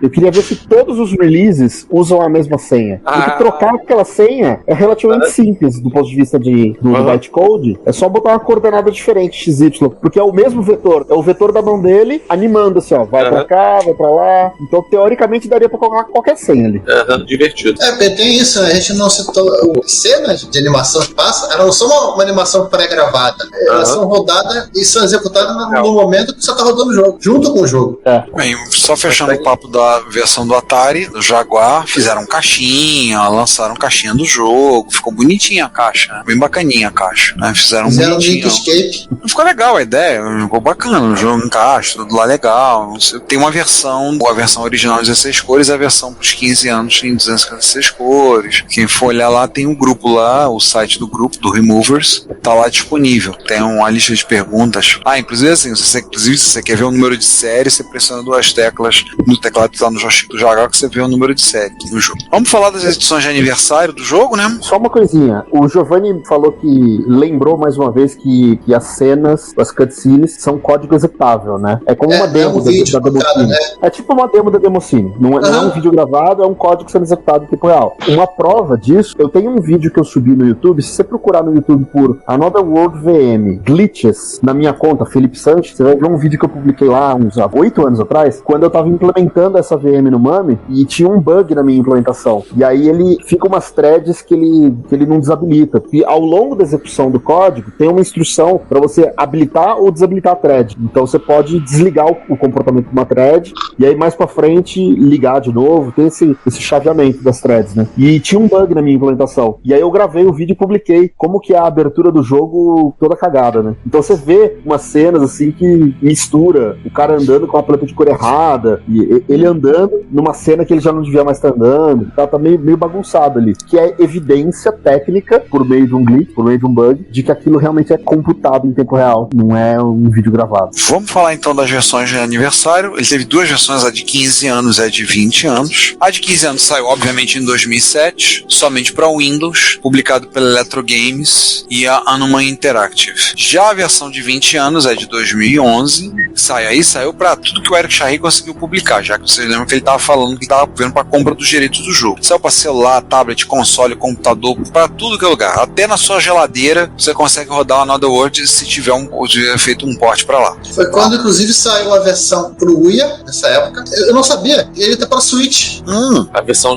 [SPEAKER 9] Eu queria ver se todos os releases usam a mesma senha. Porque trocar aquela senha é relativamente simples do ponto de vista do bytecode. É só botar uma coordenada diferente, XY, porque é o mesmo vetor. É o vetor da mão dele animando assim, ó. Vai pra cá, vai pra lá. Então, teoricamente, daria pra colocar qualquer senha ali.
[SPEAKER 6] Divertido.
[SPEAKER 4] Tem isso, né? A gente não citou cenas de animação que passa, elas não são uma animação pré-gravada. Elas são rodadas e são executadas no momento que você tá rodando o jogo, junto com o jogo.
[SPEAKER 7] Bem, só fechando o papo da versão do Atari, do Jaguar, fizeram caixinha, lançaram caixinha do jogo, ficou bonitinha a caixa, né? Bem bacaninha a caixa, né? Fizeram bonitinho.
[SPEAKER 4] Escape.
[SPEAKER 7] Ficou legal a ideia, ficou bacana, o jogo encaixa, tudo lá legal. Tem uma versão, a versão original 16 cores, a versão pros 15 anos em 256 cores. Quem for olhar lá, tem um grupo lá, o site do grupo, do Removers, tá lá disponível. Tem uma lista de perguntas. Inclusive assim, se você quer ver o número de série, você pressiona 2 teclas no teclado que tá no joystick do Jaguar, que você vê o número de série do jogo. Vamos falar das edições de aniversário do jogo, né?
[SPEAKER 9] Só uma coisinha, o Giovanni falou que lembrou mais uma vez que as cenas, as cutscenes, são código executável, né? É como uma demo da Demoscene. Né? É tipo uma demo da Demoscene. Não é um vídeo gravado, é um código sendo executado em tempo real. Uma prova disso, eu tenho um vídeo que eu subi no YouTube. Se você procurar no YouTube por Another World VM Glitches, na minha conta, Felipe Sanches, você vai ver um vídeo que eu publiquei lá uns 8 anos atrás, quando eu tava implementando essa VM no MAME e tinha um bug na minha implementação. E aí ele fica umas threads que ele não desabilita. E ao longo da execução do código, tem uma instrução para você habilitar ou desabilitar a thread. Então você pode desligar o comportamento de uma thread e aí mais pra frente ligar de novo. Tem esse chaveamento das threads, né? E tinha um bug na minha implementação. E aí eu gravei o vídeo e publiquei como que é a abertura do jogo toda cagada, né? Então você vê umas cenas assim que mistura o cara andando com a planta de cor errada e ele andando numa cena que ele já não devia mais estar andando. Tá meio bagunçado ali. Que é evidência técnica, por meio de um glitch, por meio de um bug, de que aquilo realmente é computado em tempo real. Não é um vídeo gravado.
[SPEAKER 7] Vamos falar então das versões de aniversário. Ele teve 2 versões, a de 15 anos e a de 20 anos. A de 15 anos saiu, obviamente, em 2007, somente para Windows, publicado pela Electro Games e a Anuma Interactive. Já a versão de 20 anos é de 2011, saiu para tudo que o Eric Chahi conseguiu publicar, já que vocês lembram que ele estava falando que estava vendo para compra dos direitos do jogo. Saiu para celular, tablet, console, computador, para tudo que é lugar. Até na sua geladeira você consegue rodar o Another World se tiver feito um port para lá.
[SPEAKER 4] Foi quando, inclusive, saiu a versão pro Wii, nessa época. Eu não sabia, ele tá para Switch.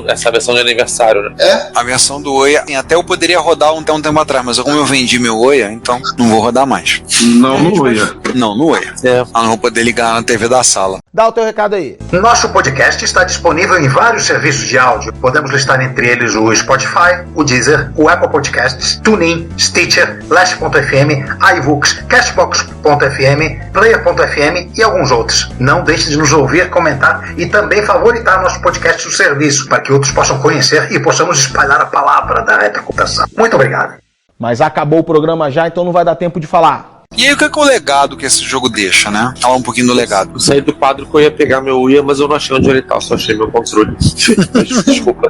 [SPEAKER 6] Essa versão de aniversário, né?
[SPEAKER 4] É.
[SPEAKER 7] A versão do Oia, até eu poderia rodar um tempo atrás, mas como eu vendi meu Oia, então não vou rodar mais.
[SPEAKER 5] Não no Oia.
[SPEAKER 7] Não, no Oia. Eu não vou poder ligar na TV da sala.
[SPEAKER 8] Dá o teu recado aí.
[SPEAKER 13] Nosso podcast está disponível em vários serviços de áudio. Podemos listar entre eles o Spotify, o Deezer, o Apple Podcasts, TuneIn, Stitcher, Last.fm, iVoox, Castbox.fm, Player.fm e alguns outros. Não deixe de nos ouvir, comentar e também favoritar nosso podcast do serviço, para que outros possam conhecer e possamos espalhar a palavra da retrocomputação. Muito obrigado.
[SPEAKER 8] Mas acabou o programa já, então não vai dar tempo de falar.
[SPEAKER 7] E aí, o que é o legado que esse jogo deixa, né? Falar um pouquinho do legado.
[SPEAKER 6] Eu saí do quadro que eu ia pegar meu Uia, mas eu não achei onde ele tá, só achei meu controle. Desculpa,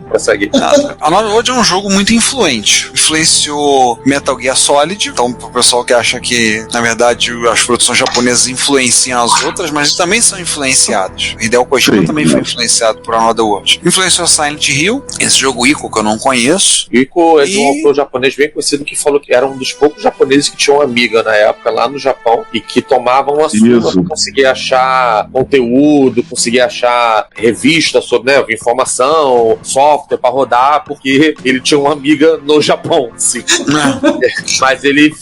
[SPEAKER 6] prossegue.
[SPEAKER 7] A Another World é um jogo muito influente. Influenciou Metal Gear Solid, então pro pessoal que acha que, na verdade, as produções japonesas influenciam as outras, mas também são influenciadas. Hideo Kojima também foi influenciado por Another World. Influenciou Silent Hill, esse jogo Ico, que eu não conheço.
[SPEAKER 6] Ico é de um autor japonês bem conhecido que falou que era um dos poucos japoneses que tinha uma amiga na época lá no Japão e que tomavam a surra para conseguir achar conteúdo, conseguir achar revista sobre, né, informação, software para rodar, porque ele tinha uma amiga no Japão, assim. Mas ele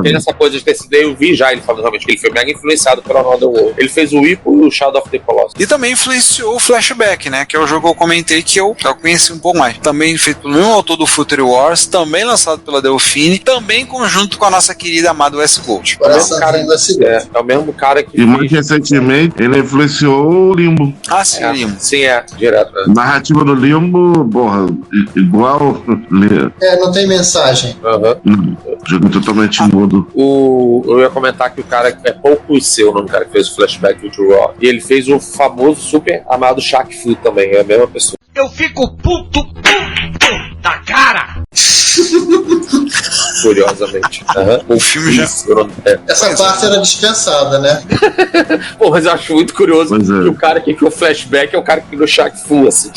[SPEAKER 6] tem essa coisa de ter sido, eu vi já ele falando realmente que ele foi mega influenciado pela Another World. Ele fez o Ipo e o Shadow of the Colossus.
[SPEAKER 7] E também influenciou o Flashback, né, que é o jogo que eu comentei que eu conheci um pouco mais. Também feito pelo mesmo autor do Future Wars, também lançado pela Delphine, também conjunto com a nossa querida amada Westgold.
[SPEAKER 6] É o mesmo cara que...
[SPEAKER 5] E mais recentemente, ele influenciou o Limbo.
[SPEAKER 7] Ah, sim, Limbo.
[SPEAKER 6] Sim, direto.
[SPEAKER 5] A narrativa do Limbo, porra, igual...
[SPEAKER 4] não tem mensagem.
[SPEAKER 5] Jogo totalmente mudo.
[SPEAKER 6] Eu ia comentar que o cara é pouco conheceu, o nome do cara que fez o Flashback do Raw. E ele fez o famoso, super amado Shaq Fu também, é a mesma pessoa.
[SPEAKER 11] Eu fico puto da cara!
[SPEAKER 6] Curiosamente.
[SPEAKER 7] O filme já...
[SPEAKER 4] Essa parte era dispensada, né?
[SPEAKER 6] Pô, mas eu acho muito curioso que o cara que criou o Flashback é o cara que criou o Shaq Fu, assim.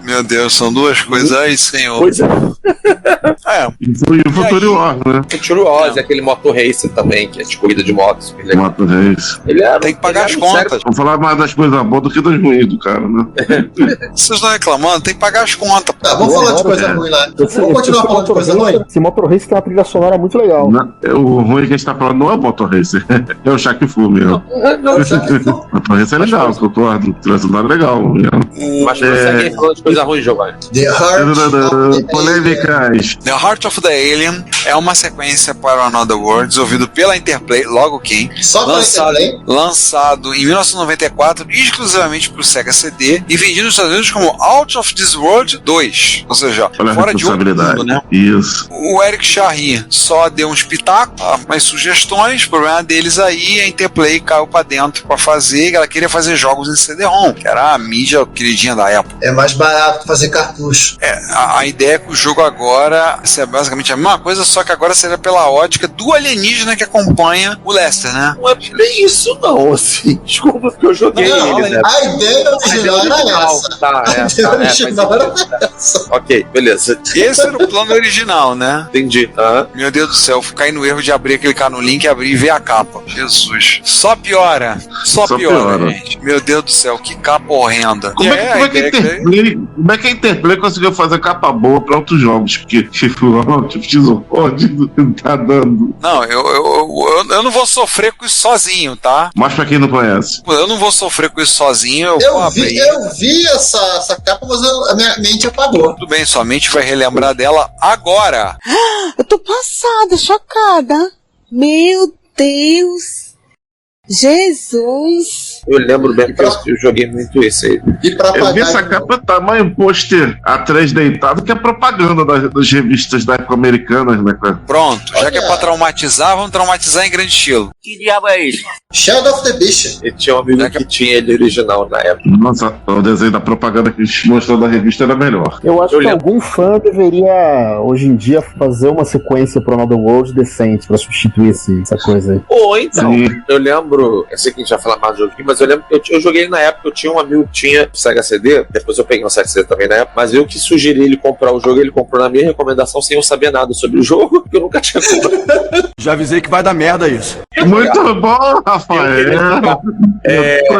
[SPEAKER 7] Meu Deus, são duas coisas aí, senhor.
[SPEAKER 6] Pois é.
[SPEAKER 5] E o Future Wars, né?
[SPEAKER 6] Future Wars, aquele Motor Racer também, que é de corrida de motos.
[SPEAKER 5] Motor Racer.
[SPEAKER 7] Tem que pagar as contas.
[SPEAKER 5] Vamos falar mais das coisas boas do que das ruins do cara, né?
[SPEAKER 7] Vocês estão reclamando, tem que pagar as contas.
[SPEAKER 4] Tá, vamos falar de coisa ruim lá. Vamos continuar falando de coisa ruim?
[SPEAKER 9] Esse Motor Racer tem uma trilha sonora muito legal.
[SPEAKER 5] O ruim que a gente tá falando não é o Motor Racer, é o Shaq Fu mesmo. O Motor Racer é legal, concordo. O trilha sonora é legal mesmo.
[SPEAKER 6] Mas você segue falando de coisa ruim, Giovanni.
[SPEAKER 5] Polêmicas.
[SPEAKER 7] The Heart of the Alien é uma sequência para Another World, desenvolvido pela Interplay, logo quem? Lançado em 1994, exclusivamente para o Sega CD, e vendido nos Estados Unidos como Out of This World 2. Ou seja, fora de outro mundo, né?
[SPEAKER 5] Isso.
[SPEAKER 7] O Eric Charry só deu uns pitacos, umas sugestões, o problema deles aí, a Interplay caiu pra dentro pra fazer, ela queria fazer jogos em CD-ROM, que era a mídia queridinha da época.
[SPEAKER 4] É mais barato fazer cartucho.
[SPEAKER 7] A ideia é que o jogo agora é basicamente a mesma coisa, só que agora seria pela ótica do alienígena que acompanha o Lester, né?
[SPEAKER 6] Não é bem isso não, assim. Desculpa, porque eu joguei ele, né?
[SPEAKER 4] A ideia original era essa.
[SPEAKER 6] A ideia original era essa. Ok, beleza.
[SPEAKER 7] Esse era o plano original, né?
[SPEAKER 6] Entendi.
[SPEAKER 7] Meu Deus do céu, caí no erro de abrir, clicar no link, abrir e ver a capa. Jesus. Só piora, gente. Meu Deus do céu, que capa horrenda.
[SPEAKER 5] Como é que a Interplay conseguiu fazer capa boa pra outros jogos? Porque tá dando.
[SPEAKER 7] Não, eu não vou sofrer com isso sozinho, tá?
[SPEAKER 5] Mas pra quem não conhece.
[SPEAKER 7] Eu não vou sofrer com isso sozinho,
[SPEAKER 4] eu vi essa capa, mas a minha mente apagou.
[SPEAKER 7] Tudo bem, sua mente vai relembrar dela agora.
[SPEAKER 14] Eu tô passada, chocada. Meu Deus. Jesus!
[SPEAKER 6] Eu lembro bem que eu joguei muito esse aí.
[SPEAKER 5] Eu vi essa capa tamanho pôster A3 deitado, que é propaganda das revistas da época americanas, né, cara?
[SPEAKER 7] Pronto, já que é pra traumatizar, vamos traumatizar em grande estilo.
[SPEAKER 6] Que diabo é isso?
[SPEAKER 4] Shadow of the Beast.
[SPEAKER 6] Ele tinha um amigo que tinha ele original na época.
[SPEAKER 5] Nossa, o desenho da propaganda que mostrou da revista era melhor.
[SPEAKER 9] Eu acho que algum fã deveria, hoje em dia, fazer uma sequência pro Another World decente pra substituir essa coisa aí.
[SPEAKER 6] Ou então, eu lembro, eu sei que a gente vai falar mais do jogo aqui, mas eu lembro que eu joguei ele na época, eu tinha um amigo que tinha Sega CD, depois eu peguei um Sega CD também na época, mas eu que sugeri ele comprar o jogo, ele comprou na minha recomendação sem eu saber nada sobre o jogo, porque eu nunca tinha comprado.
[SPEAKER 15] Já avisei que vai dar merda isso.
[SPEAKER 5] Muito bom, Rafael.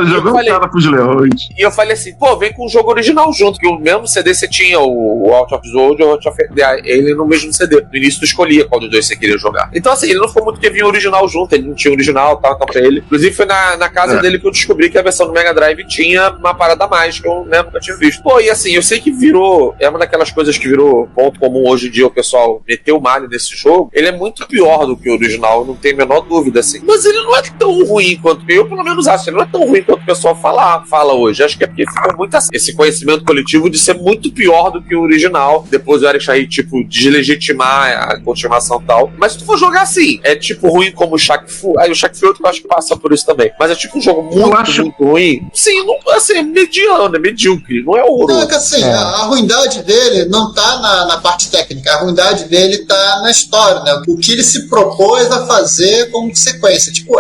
[SPEAKER 5] Jogou o cara pros leões.
[SPEAKER 6] E eu falei assim, pô, vem com o jogo original junto, que o mesmo CD você tinha, o Out of the World e o Out of the Alien no mesmo CD. No início tu escolhia qual dos dois você queria jogar. Então assim, ele não ficou muito que vinha o original junto, ele não tinha o original, tal, então pra ele. Inclusive foi na casa dele que eu descobri que a versão do Mega Drive tinha uma parada a mais, que eu nunca tinha visto. Pô, e assim, eu sei que virou, é uma daquelas coisas que virou ponto comum hoje em dia, o pessoal meteu o malho nesse jogo. Ele é muito pior do que o original, não tem a menor dúvida, assim. Mas ele não é tão ruim quanto, eu pelo menos acho, ele não é tão ruim quanto o pessoal fala hoje. Acho que é porque ficou muito assim, esse conhecimento coletivo de ser muito pior do que o original. Depois o Eric aí, tipo, deslegitimar a continuação e tal. Mas se tu for jogar assim, é tipo ruim como o Shaq Fu. Aí o Shaq Fu eu acho que passa por isso também. Mas é tipo um jogo muito ruim. Sim, não, assim, é mediano, é medíocre, não é horroroso.
[SPEAKER 4] Não, é que assim, a ruindade dele não tá na parte técnica, a ruindade dele tá na história, né? O que ele se propôs a fazer como sequência. Tipo,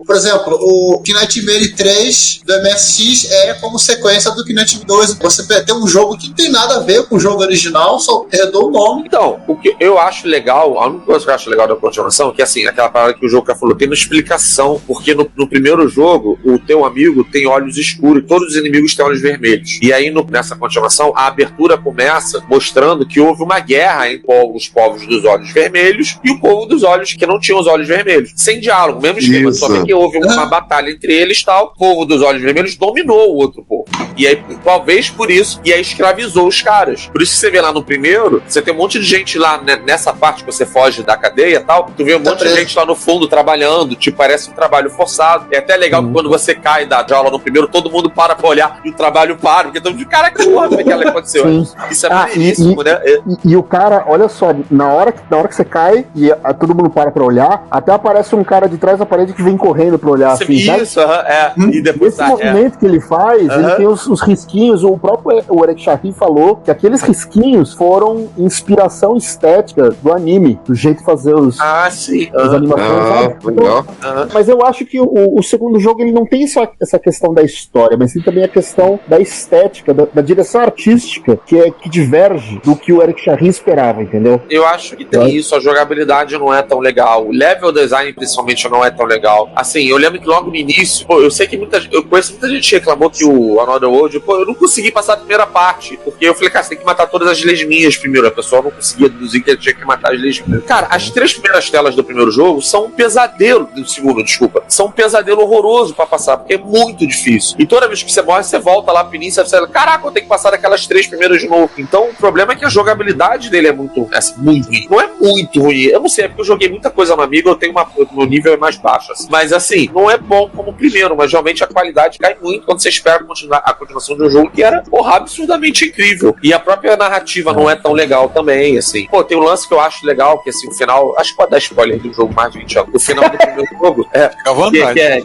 [SPEAKER 4] por exemplo, o Knightmare 3 do MSX é como sequência do Knightmare 2. Você tem um jogo que não tem nada a ver com o jogo original, só herdou o nome.
[SPEAKER 6] Então, o que eu acho legal, a única coisa que eu acho legal da continuação é que, assim, aquela parada que o jogo já falou, tem uma explicação, porque no primeiro jogo, o teu amigo tem olhos escuros, todos os inimigos têm olhos vermelhos. E aí, nessa continuação, a abertura começa mostrando que houve uma guerra entre os povos dos olhos vermelhos e o povo dos olhos que não tinham os olhos vermelhos. Sem diálogo, mesmo esquema, só que houve uma batalha entre eles e tal, o povo dos olhos vermelhos dominou o outro povo. E aí, talvez por isso, e aí escravizou os caras. Por isso que você vê lá no primeiro, você tem um monte de gente lá, né, nessa parte que você foge da cadeia e tal, tu vê um monte de gente lá no fundo trabalhando, tipo, parece um trabalho forçado. É até legal que quando você cai da jaula no primeiro, todo mundo para pra olhar e o trabalho para, porque todo mundo diz, cara, que porra que aconteceu? Isso é maneiríssimo, né?
[SPEAKER 9] E o cara, olha só, na hora que você cai e todo mundo para pra olhar, até aparece um cara de trás da parede que vem correndo pra olhar. Assim,
[SPEAKER 6] isso,
[SPEAKER 9] E depois esse movimento que ele faz, ele tem os os risquinhos, o próprio Eric Chahi falou que aqueles risquinhos foram inspiração estética do anime, do jeito de fazer as animações. Então, mas eu acho que o segundo jogo ele não tem só essa questão da história, mas tem também a questão da estética, da direção artística, que diverge do que o Eric Chahi esperava, entendeu?
[SPEAKER 6] Eu acho que tem isso, a jogabilidade não é tão legal, o level design principalmente não é tão legal. Assim, eu lembro que logo no início, eu sei que eu conheço muita gente que reclamou que o Another World, eu não consegui passar a primeira parte, porque eu falei, cara, você tem que matar todas as lesminhas primeiro, a pessoa não conseguia deduzir que ele tinha que matar as lesminhas. Cara, as 3 primeiras telas do primeiro jogo são um pesadelo, do segundo, desculpa, são um pesadelo horroroso pra passar, porque é muito difícil. E toda vez que você morre, você volta lá pra início, você fala, caraca, eu tenho que passar daquelas 3 primeiras de novo. Então, o problema é que a jogabilidade dele é muito, assim, muito ruim. Não é muito ruim, eu não sei, é porque eu joguei muita coisa no Amiga, eu tenho meu nível é mais baixo, assim. Mas assim, não é bom como o primeiro, mas realmente a qualidade cai muito quando você espera a continuação de um jogo que era, absurdamente incrível. E a própria narrativa não é tão legal também, assim. Pô, tem um lance que eu acho legal, que assim, o final, acho que pode dar spoiler do jogo mais de 20 anos, o final do primeiro jogo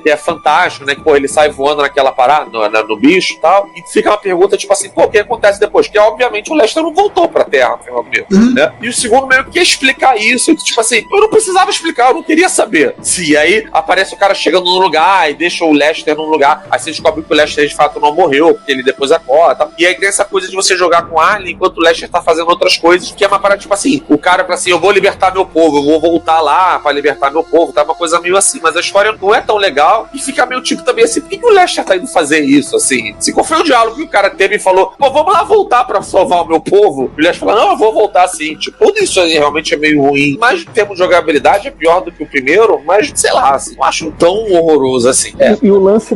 [SPEAKER 6] que é fantástico, né, que pô, ele sai voando naquela parada, no bicho e tal, e fica uma pergunta, tipo assim, pô, o que acontece depois? Que obviamente o Lester não voltou pra Terra no final do primeiro, né? E o segundo meio que quer explicar isso, e, tipo assim, eu não precisava explicar, eu não queria saber. E aí aparece o cara chegando num lugar e deixa o Lester num lugar, aí você descobre que o Lester de fato não morreu, porque ele depois acorda, e aí tem essa coisa de você jogar com Alien enquanto o Lester tá fazendo outras coisas, que é uma parada tipo assim, o cara fala assim, eu vou libertar meu povo, eu vou voltar lá pra libertar meu povo, tá uma coisa meio assim, mas a história não é tão legal, e fica meio tipo também assim, por que o Lester tá indo fazer isso, assim? Se qual foi o diálogo que o cara teve e falou, pô, vamos lá voltar pra salvar o meu povo? O Lester fala, não, eu vou voltar sim, tipo, tudo isso aí realmente é meio ruim, mas em termos de jogabilidade é pior do que o primeiro, mas sei lá, assim, não acho tão horroroso assim.
[SPEAKER 9] E o lance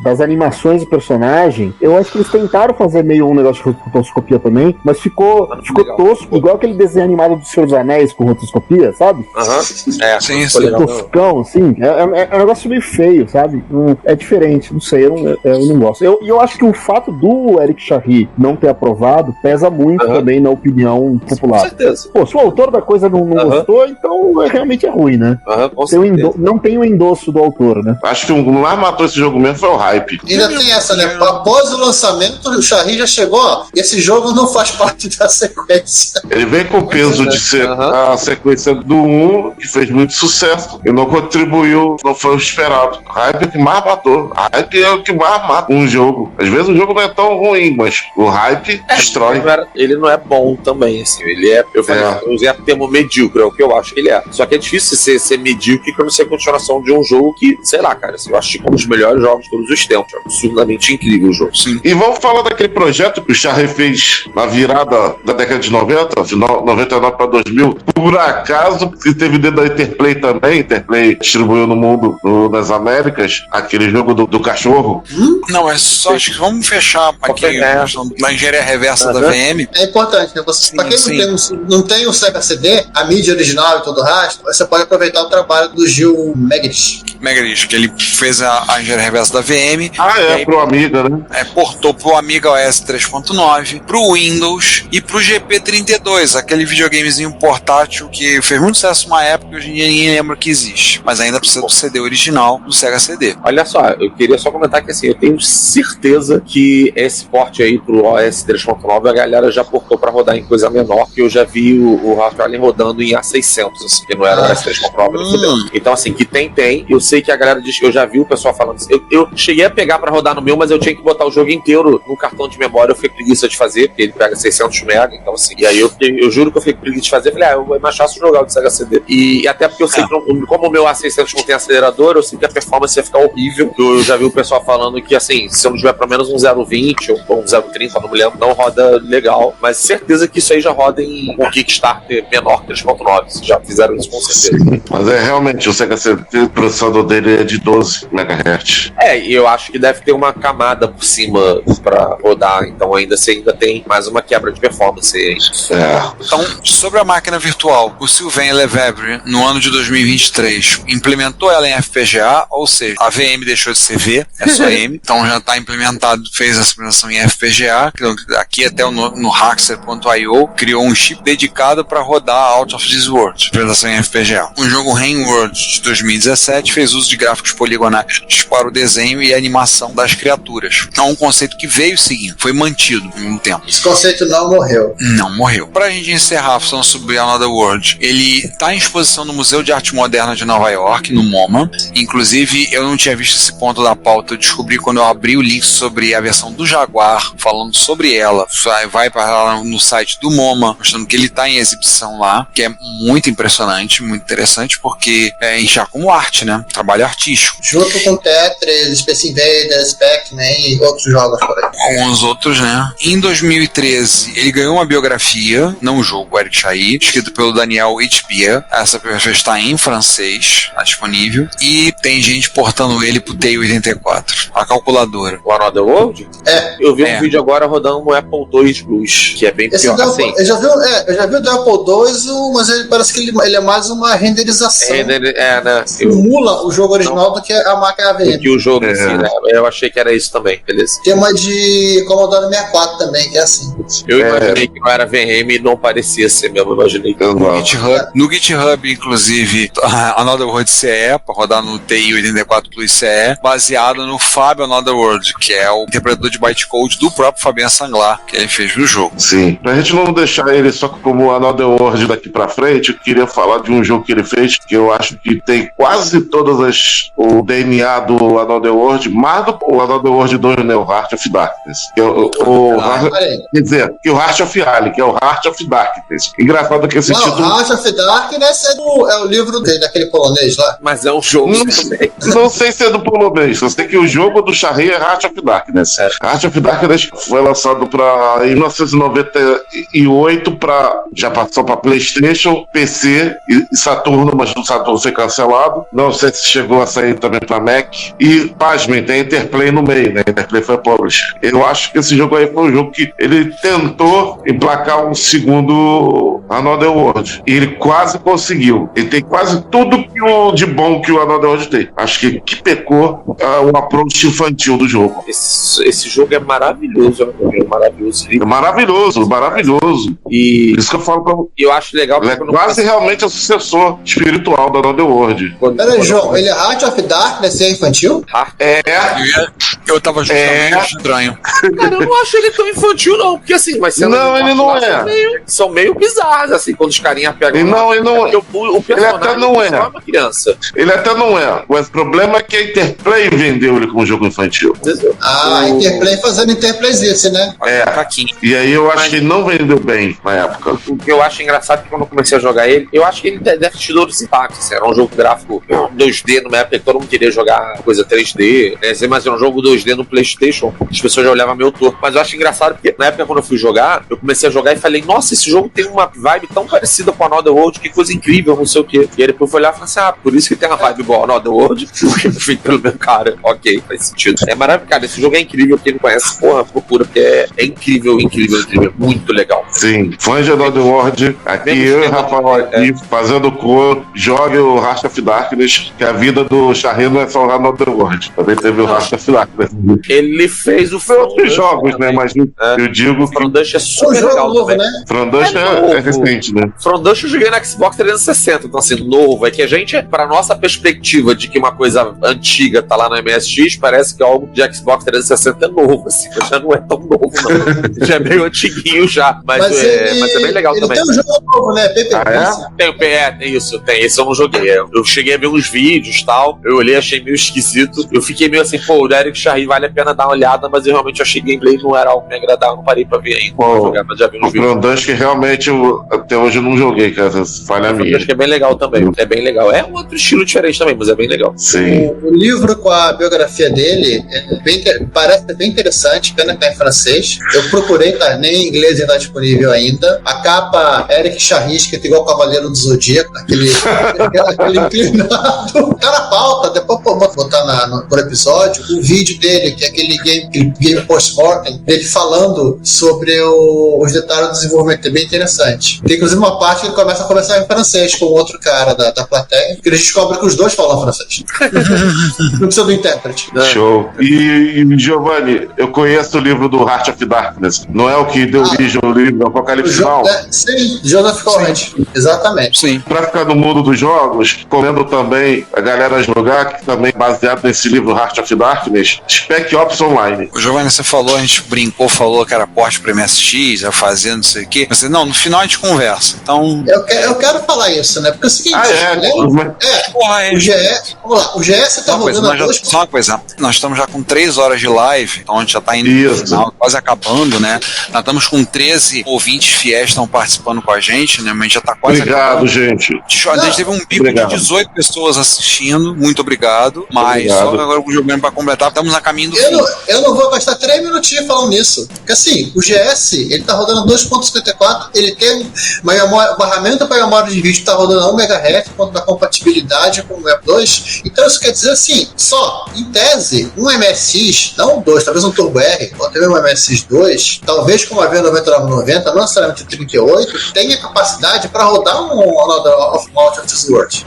[SPEAKER 9] das animações do personagem, eu acho que eles tentaram fazer meio um negócio de rotoscopia também, mas ficou tosco, igual aquele desenho animado do Senhor dos Anéis com rotoscopia, sabe?
[SPEAKER 7] Sim.
[SPEAKER 9] Toscão, assim, é um negócio meio feio, sabe? É diferente, não sei, eu não gosto. Eu acho que o fato do Eric Chahi não ter aprovado pesa muito também na opinião popular.
[SPEAKER 6] Com certeza.
[SPEAKER 9] Pô, se o autor da coisa não gostou, então realmente é ruim, né? Não tem o endosso do autor, né?
[SPEAKER 5] Acho que o que mais matou esse jogo mesmo foi o hype.
[SPEAKER 4] Ainda tem essa, né? Após o lançamento, o Chahi já chegou, ó, esse jogo não faz parte da sequência.
[SPEAKER 5] Ele vem com o peso de ser a sequência do 1, que fez muito sucesso, e não contribuiu, não foi o esperado. O hype é o que mais matou. O hype é o que mais mata um jogo. Às vezes o jogo não é tão ruim, mas o hype destrói.
[SPEAKER 6] Ele não é bom também, assim. Ele é, eu usei o termo medíocre, é o que eu acho que ele é. Só que é difícil ser medíocre quando você é continuação de um jogo que, sei lá, cara, assim, eu acho que é um dos melhores jogos de todos os tempos. É absurdamente incrível o jogo.
[SPEAKER 5] Sim. E vamos falar daquele projeto que o Chahi fez na virada da década de 90, final 99 para 2000. Por acaso, que teve dentro da Interplay também. Interplay distribuiu no mundo, nas Américas, aquele jogo do cachorro.
[SPEAKER 7] Não, é só, acho que vamos fechar aqui na engenharia reversa da VM.
[SPEAKER 4] É importante, né? Pra quem não tem o Sega CD, a mídia original e todo o resto, você pode aproveitar o trabalho do Gil Megrich,
[SPEAKER 7] que ele fez a engenharia reversa da VM.
[SPEAKER 5] Pro Amiga, né?
[SPEAKER 7] Portou pro Amiga OS 3.9, pro Windows e pro GP32, aquele videogamezinho portátil que fez muito sucesso numa época e hoje em dia ninguém lembra que existe, mas ainda precisa do CD original do Sega CD.
[SPEAKER 6] Olha só, eu queria só comentar que assim, eu tenho certeza que esse porte aí pro OS 3.9 a galera já portou pra rodar em coisa menor, que eu já vi o Ralph Allen rodando em A600, assim, que não era o OS 3.9. Então assim, que tem, eu sei que a galera diz que eu já vi o pessoal falando assim, eu cheguei a pegar pra rodar no meu, mas eu tinha que botar o jogo inteiro no cartão de memória, eu fiquei preguiça de fazer, porque ele pega 600 MB, então assim, e aí eu juro que eu fiquei preguiça de fazer, falei, é mais fácil jogar o de Sega CD. E até porque eu sei que como o meu A600 não tem acelerador, eu sei que a performance ia ficar horrível. Eu já vi o pessoal falando que assim, se eu não tiver pelo menos um 0.20 ou um 0.30, não me lembro, não roda legal, mas certeza que isso aí já roda em um Kickstarter menor 3.9, já fizeram isso com certeza.
[SPEAKER 5] Sim, mas realmente o Sega CD, o processador dele é de 12 MHz.
[SPEAKER 6] E eu acho que deve ter uma camada por cima pra rodar, então ainda tem mais uma quebra de performance aí.
[SPEAKER 7] Então, sobre a máquina virtual, o Sylvain Lefebvre, no ano de 2023, implementou ela em FPGA, ou seja, a VM deixou de ser V, é só M, então já está implementado, fez essa implementação em FPGA, aqui até no Haxer.io, criou um chip dedicado para rodar Out of This World, implementação em FPGA. O jogo Rain World de 2017 fez uso de gráficos poligonais para o desenho e animação das criaturas. World. É um conceito que veio seguindo, foi mantido em um tempo.
[SPEAKER 4] Esse conceito não morreu.
[SPEAKER 7] Não morreu. Pra gente encerrar falando sobre Another World, ele tá em exposição no Museu de Arte Moderna de Nova York, no MoMA. Inclusive, eu não tinha visto esse ponto da pauta, eu descobri quando eu abri o link sobre a versão do Jaguar, falando sobre ela. Vai para lá no site do MoMA, mostrando que ele tá em exibição lá, que é muito impressionante, muito interessante, porque é enxergar como arte, né? Trabalho artístico.
[SPEAKER 4] Junto com Tetris, Space Invaders, Pac-Man e outros jogos por aí.
[SPEAKER 7] Alguns outros, né? Em 2013, ele ganhou uma biografia, não o jogo, Eric Chahi, escrito pelo Daniel Hitbier. Essa biografia está em francês, está disponível. E tem gente portando ele pro TI-84, a calculadora.
[SPEAKER 6] O Another World?
[SPEAKER 4] É.
[SPEAKER 6] Eu vi um vídeo agora rodando no Apple II Plus, que é bem pior. Assim.
[SPEAKER 4] Eu já vi o do Apple II, mas ele parece que ele é mais uma renderização.
[SPEAKER 6] Né?
[SPEAKER 4] Simula o jogo original do que a máquina AVM.
[SPEAKER 6] Que o jogo em si, né? Eu achei que era isso também, beleza.
[SPEAKER 4] Tem uma de Commodore 64 também, que é assim.
[SPEAKER 6] Eu imaginei que não era VM e não parecia ser mesmo, eu imaginei que
[SPEAKER 7] no GitHub, inclusive, Another World CE, para rodar no TI-84 Plus CE, baseado no Fábio Another World, que é o interpretador de bytecode do próprio Fabien Sanglar, que ele fez no jogo.
[SPEAKER 5] Sim. Pra gente não deixar ele só como Another World daqui pra frente, eu queria falar de um jogo que ele fez, que eu acho que tem quase todas o DNA do Another World, mais do Another World 2, né? O Heart of Darkness. Que é quer dizer, que o Heart of Ali, que é o Heart of Darkness. Engraçado que esse título...
[SPEAKER 4] O Heart of Darkness é o livro dele, daquele polonês lá.
[SPEAKER 6] Mas é um jogo
[SPEAKER 5] não sei se é do polonês, eu sei que o jogo do Chahi é Heart of Darkness. Heart of Darkness foi lançado em 1998 já passou para PlayStation, PC e Saturno, mas o Saturno foi cancelado. Não sei se chegou a sair também para Mac. E, pasmem, tem Interplay no meio, né? Interplay foi published. Eu acho que esse jogo aí foi um jogo que ele tentou emplacar um segundo Another World. E ele quase conseguiu. Ele tem quase tudo de bom que o Another World tem. Acho que pecou o approach infantil do jogo.
[SPEAKER 6] Esse jogo é maravilhoso,
[SPEAKER 5] maravilhoso.
[SPEAKER 6] E
[SPEAKER 5] isso que eu falo pra
[SPEAKER 6] eu acho legal
[SPEAKER 5] porque ele é quase realmente o sucessor espiritual da Another World.
[SPEAKER 4] Peraí, João, ele é Heart of Darkness e é infantil?
[SPEAKER 7] Eu tava justamente estranho.
[SPEAKER 6] Cara, eu não acho ele tão infantil, não. Porque assim, mas
[SPEAKER 5] não, ele não é.
[SPEAKER 6] São meio bizarros, assim, quando os carinhas pegam.
[SPEAKER 5] Ele não é.
[SPEAKER 6] O personagem
[SPEAKER 5] ele até não é
[SPEAKER 6] uma criança.
[SPEAKER 5] Ele até não é. Mas o problema é que a Interplay vendeu ele como jogo infantil.
[SPEAKER 4] A Interplay fazendo Interplayzice, né?
[SPEAKER 5] E aí eu acho que ele não vendeu bem na época.
[SPEAKER 6] O que eu acho engraçado é que quando eu comecei a jogar ele, eu acho que ele deve ter dado sintaxe. Assim, era um jogo gráfico 2D numa época que todo mundo queria jogar coisa 3D, né? Mas era um jogo 2D no PlayStation. As pessoas já olhavam meio torto. Mas eu acho engraçado porque na época quando eu fui jogar, eu comecei a jogar e falei, nossa, esse jogo tem uma vibe tão parecida com a Another World, que coisa incrível, não sei o quê. E aí depois eu fui olhar e falei assim, por isso que tem uma vibe igual a Another World, porque eu fui pelo meu cara. Ok, faz sentido. É maravilhoso, cara, esse jogo é incrível, quem não conhece, porra, procura, porque é incrível, muito legal.
[SPEAKER 5] Sim, fãs de Another World, aqui eu e o Rafael aqui fazendo coro, jogue o Heart of Darkness, que a vida do Chahi não é só o Another World, também teve o Heart of Darkness.
[SPEAKER 6] Ele fez o
[SPEAKER 5] outros jogos, né, mas eu digo que
[SPEAKER 6] o Frondush é super legal
[SPEAKER 4] novo,
[SPEAKER 6] também.
[SPEAKER 4] Né?
[SPEAKER 5] Frondush é recente, né?
[SPEAKER 6] Frondush eu joguei no Xbox 360, então assim, novo, é que a gente, pra nossa perspectiva de que uma coisa antiga tá lá no MSX, parece que algo de Xbox 360 é novo, assim, já não é tão novo, não. Já é meio antiguinho já, mas é bem legal também.
[SPEAKER 4] Tem um jogo novo, né?
[SPEAKER 6] Tem isso, tem. Esse eu não joguei. Eu cheguei a ver uns vídeos e tal, eu olhei, achei meio esquisito. Eu fiquei meio assim, pô, o Eric Chahi vale a pena dar uma olhada, mas eu realmente achei gameplay não era algo que me agradava, não parei pra ver ainda. Jogar, mas já vi uns vídeos.
[SPEAKER 5] O Frondush que realmente até hoje eu não joguei, cara, falha minha.
[SPEAKER 6] Acho que é bem legal também. É bem legal. É um outro estilo diferente também, mas é bem legal.
[SPEAKER 5] Sim.
[SPEAKER 4] O livro com a biografia dele parece bem interessante, pena que tá em francês. Eu procurei, tá? Nem em inglês ainda tá disponível ainda. A capa Eric Chahi, escrito igual o Cavaleiro do Zodíaco, aquele inclinado. Tá na pauta, depois vou botar por episódio o vídeo dele, que é aquele post-mortem, dele falando sobre os detalhes do desenvolvimento. É bem interessante. Tem inclusive uma parte que ele começa a conversar em francês com outro cara da plateia, que eles descobrem que os dois falam francês. Não precisa do intérprete.
[SPEAKER 5] Show. E Giovanni, eu conheço o livro do Heart of Darkness. Não é o que deu origem ao livro Apocalipse Now?
[SPEAKER 4] Sim, Joseph Conrad. Exatamente.
[SPEAKER 5] Sim. Pra ficar no mundo dos jogos, comendo também a galera jogar, que também baseado nesse livro Heart of Darkness, Spec Ops Online.
[SPEAKER 7] O Giovanni, você falou, a gente brincou, falou que era porte para MSX, ia fazer não sei o quê. Você, não, no final a gente conversa. Então...
[SPEAKER 4] Eu quero falar isso, né? Porque é o seguinte, o GS, vamos lá, o GS tá rodando a 2.
[SPEAKER 7] Só uma coisa, nós estamos já com 3 horas de live, então a gente já tá indo no final, quase acabando, né? Nós estamos com 13 ouvintes fiéis que estão participando com a gente, né? Mas a gente já tá quase acabando.
[SPEAKER 5] Gente.
[SPEAKER 7] A gente teve um pico de 18 pessoas assistindo, muito obrigado. Mas só agora o Giovanni para completar, estamos a caminho do fim.
[SPEAKER 4] Eu não vou gastar 3 minutinhos falando nisso. Porque assim, o GS, ele tá rodando 2.54, ele tem uma barramenta para memória de vídeo, tá rodando a 1 MHz, quanto da compatibilidade com o Web 2. Então isso quer dizer assim, só, em tese, um MSX, não 2, talvez um Turbo R, ou até um MSX 2, talvez com uma V9990, não necessariamente 38, tenha capacidade para rodar um Another of Mount of this World.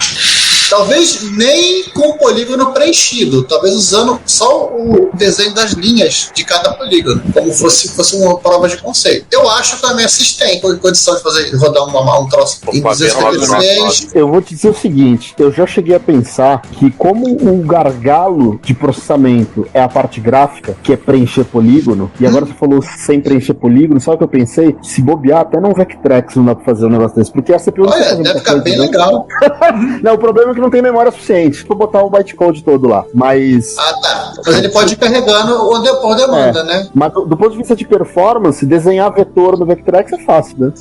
[SPEAKER 4] Talvez nem com o polígono preenchido, talvez usando só o desenho das linhas de cada polígono, como fosse uma prova de conceito. Eu acho que a MSX tem condição de rodar um troço em 16.
[SPEAKER 9] Eu vou te dizer o seguinte, eu já cheguei a pensar que como o gargalo de processamento é a parte gráfica, que é preencher polígono, e agora você falou sem preencher polígono, sabe o que eu pensei? Se bobear, até no Vectrex não dá pra fazer um negócio desse, porque a CPU não
[SPEAKER 4] deve ficar bem legal.
[SPEAKER 9] Não, o problema é que não tem memória suficiente pra botar o bytecode todo lá, mas...
[SPEAKER 4] Tá. Mas ele pode ir carregando por demanda, né?
[SPEAKER 9] Mas do ponto de vista de performance, desenhar vetor no Vectrex é fácil, né?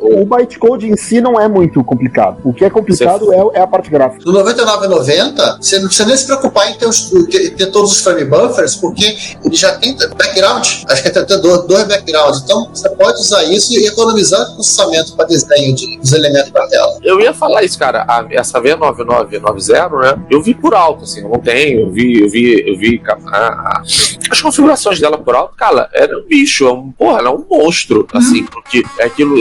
[SPEAKER 9] O bytecode em si não é muito complicado. O que é complicado é a parte gráfica.
[SPEAKER 4] No 9990, você não precisa nem se preocupar em ter todos os frame buffers, porque ele já tem background, acho que até 2 backgrounds, então você pode usar isso e economizar processamento para desenho dos elementos da tela.
[SPEAKER 6] Eu ia falar isso, cara, essa V9990, né, eu vi por alto, assim, eu não tenho, eu vi as configurações dela por alto, cara, era um bicho, ela é um monstro, assim, porque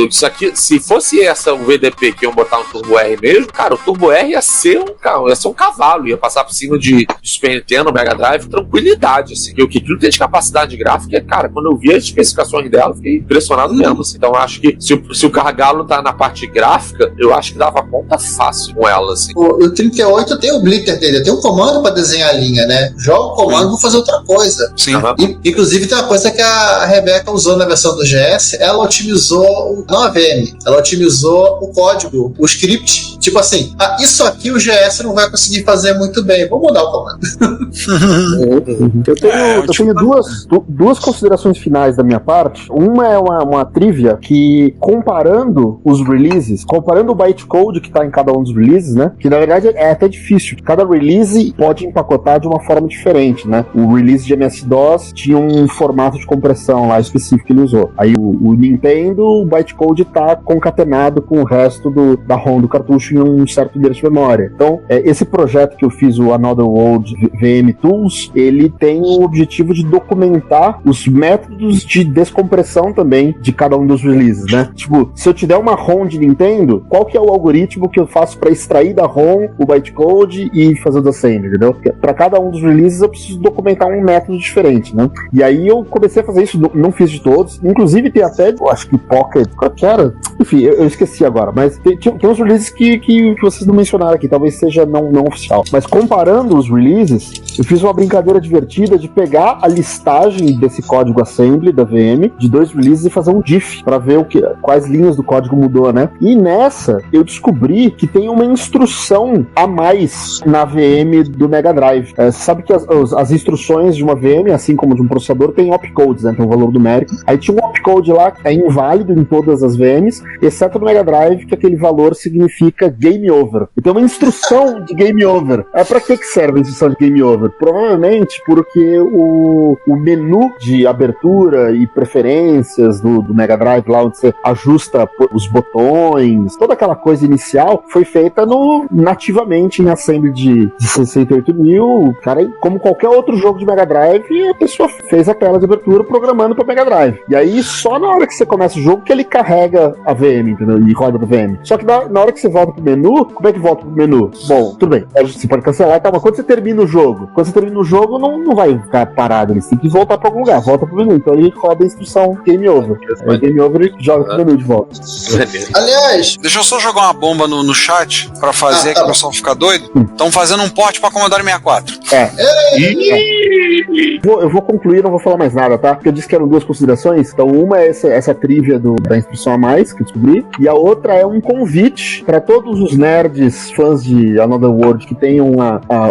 [SPEAKER 6] isso aqui, se fosse o VDP que iam botar um Turbo R mesmo, cara, o Turbo R ia ser um cavalo, ia passar por cima de Super Nintendo, Mega Drive, tranquilidade, assim, e o que aquilo tem de capacidade gráfica, cara, quando eu vi as especificações dela, fiquei impressionado mesmo, assim. Então acho que se o gargalo tá na parte gráfica, eu acho que dava conta fácil com ela, assim.
[SPEAKER 4] O 38 tem o blitter dele, tem um comando pra desenhar a linha, né? Joga o comando, vou fazer outra coisa.
[SPEAKER 7] Sim.
[SPEAKER 4] Inclusive tem uma coisa que a Rebeca usou na versão do GS, ela otimizou não a VM, ela otimizou o código, o script, tipo assim, isso aqui o GS não vai conseguir fazer muito bem, vou mudar o comando.
[SPEAKER 9] Eu tenho duas considerações finais da minha parte. Uma é uma trivia que, comparando os releases, comparando o bytecode que tá em cada um dos releases, né, que na verdade é até difícil, cada release pode empacotar de uma forma diferente, né. O release de MS-DOS tinha um formato de compressão lá específico que ele usou. Aí o Nintendo, o bytecode tá concatenado com o resto da ROM do cartucho em um certo endereço de memória. Então, esse projeto que eu fiz, o Another World VM Tools, ele tem o objetivo de documentar os métodos de descompressão também de cada um dos releases, né? Tipo, se eu te der uma ROM de Nintendo, qual que é o algoritmo que eu faço para extrair da ROM o bytecode e fazer o desassembly, entendeu? Para cada um dos releases eu preciso documentar um método diferente, né? E aí eu comecei a fazer isso, não fiz de todos, inclusive tem até, eu acho que Pocket, qual que era? Enfim, eu esqueci agora, mas tem uns releases que vocês não mencionaram aqui, talvez seja não oficial, mas comparando os releases, eu fiz uma brincadeira divertida de pegar a listagem desse código assembly da VM, de 2 releases, e fazer um diff pra ver quais linhas do código mudou, né? E nessa, eu descobri que tem uma instrução a mais na VM do Mega Drive. Você sabe que as instruções de uma VM, assim como de um processador, tem opcodes, né? Tem um valor numérico. Aí tinha um opcode lá que é inválido em todas as VMs, exceto no Mega Drive, que aquele valor significa game over. Então uma instrução de game over. Pra que serve a instrução de game over? Provavelmente porque o menu de abertura e preferências do Mega Drive, lá onde você ajusta os botões, toda aquela coisa inicial, foi feita nativamente em assembly de 68.000. Cara, como qualquer outro jogo de Mega Drive, e a pessoa fez a tela de abertura programando pra Mega Drive. E aí, só na hora que você começa o jogo que ele carrega a VM, entendeu? E roda do VM. Só que na hora que você volta pro menu, como é que volta pro menu? Bom, tudo bem, você pode cancelar e tal, mas quando você termina o jogo, não vai ficar parado, ele tem que voltar pra algum lugar, volta pro menu. Então ele roda a instrução Game Over. Game Over e joga pro menu de volta.
[SPEAKER 4] Aliás,
[SPEAKER 7] deixa eu só jogar uma bomba no chat pra fazer que o pessoal ficar doido. Estão fazendo um port pra Commodore 64.
[SPEAKER 9] Eu vou concluir, não vou falar mais nada, tá? Porque eu disse que eram duas considerações. Então, uma é essa trivia da instrução a mais que eu descobri, e a outra é um convite para todos os nerds, fãs de Another World, que tenham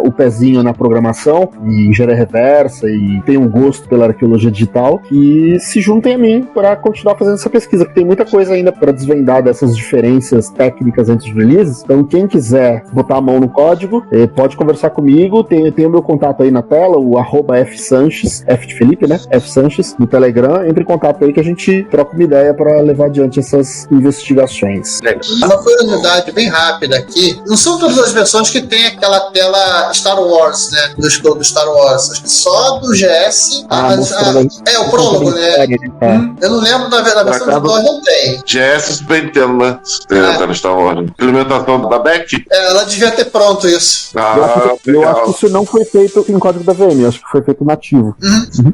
[SPEAKER 9] o pezinho na programação e engenharia reversa e tenham um gosto pela arqueologia digital, que se juntem a mim para continuar fazendo essa pesquisa, porque tem muita coisa ainda para desvendar dessas diferenças técnicas entre os releases. Então, quem quiser botar a mão no código, pode conversar comigo. Tem o meu contato aí na tela, o @fsanches, F de Felipe, né? F Sanches, no Telegram. Entre em contato aí que a gente troca uma ideia para levar adiante essas investigações.
[SPEAKER 4] Uma curiosidade bem rápida aqui, não são todas as versões que tem aquela tela Star Wars, né? Do Star Wars. Acho que só do GS. O prólogo, né? Eu não lembro da versão do 2, não tem.
[SPEAKER 5] GS Super Nintendo, né? Tá no Star Wars. Implementação da Beck?
[SPEAKER 4] Ela devia ter pronto isso.
[SPEAKER 9] Eu acho que isso não foi feito em código da VM, eu acho que foi feito nativo.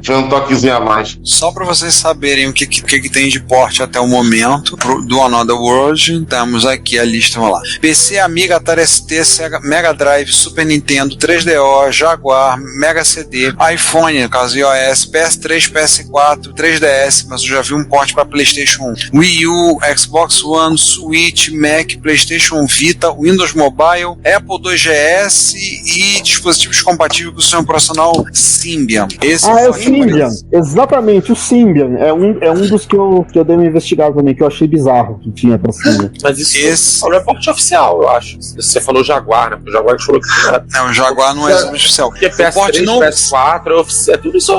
[SPEAKER 5] Foi um toquezinho a mais.
[SPEAKER 7] Só pra vocês saberem o que tem de porte até o momento do Another World, temos aqui a lista, vamos lá. PC, Amiga, Atari ST, Sega, Mega Drive, Super Nintendo, 3DO, Jaguar, Mega CD, iPhone, no caso iOS, PS3, PS4, 3DS, mas eu já vi um porte pra PlayStation 1, Wii U, Xbox One, Switch, Mac, PlayStation Vita, Windows Mobile, Apple 2GS e dispositivos compatíveis com o sistema operacional Symbian.
[SPEAKER 9] É o Symbian, exatamente, o Symbian é um dos que eu dei uma investigada também, que eu achei bizarro que tinha pra Symbian.
[SPEAKER 6] Mas isso não é porte oficial, eu acho. Você falou Jaguar, né? O Jaguar que falou que
[SPEAKER 7] não, o Jaguar não é oficial.
[SPEAKER 6] Porque PS3, PS4 é oficial, tudo isso.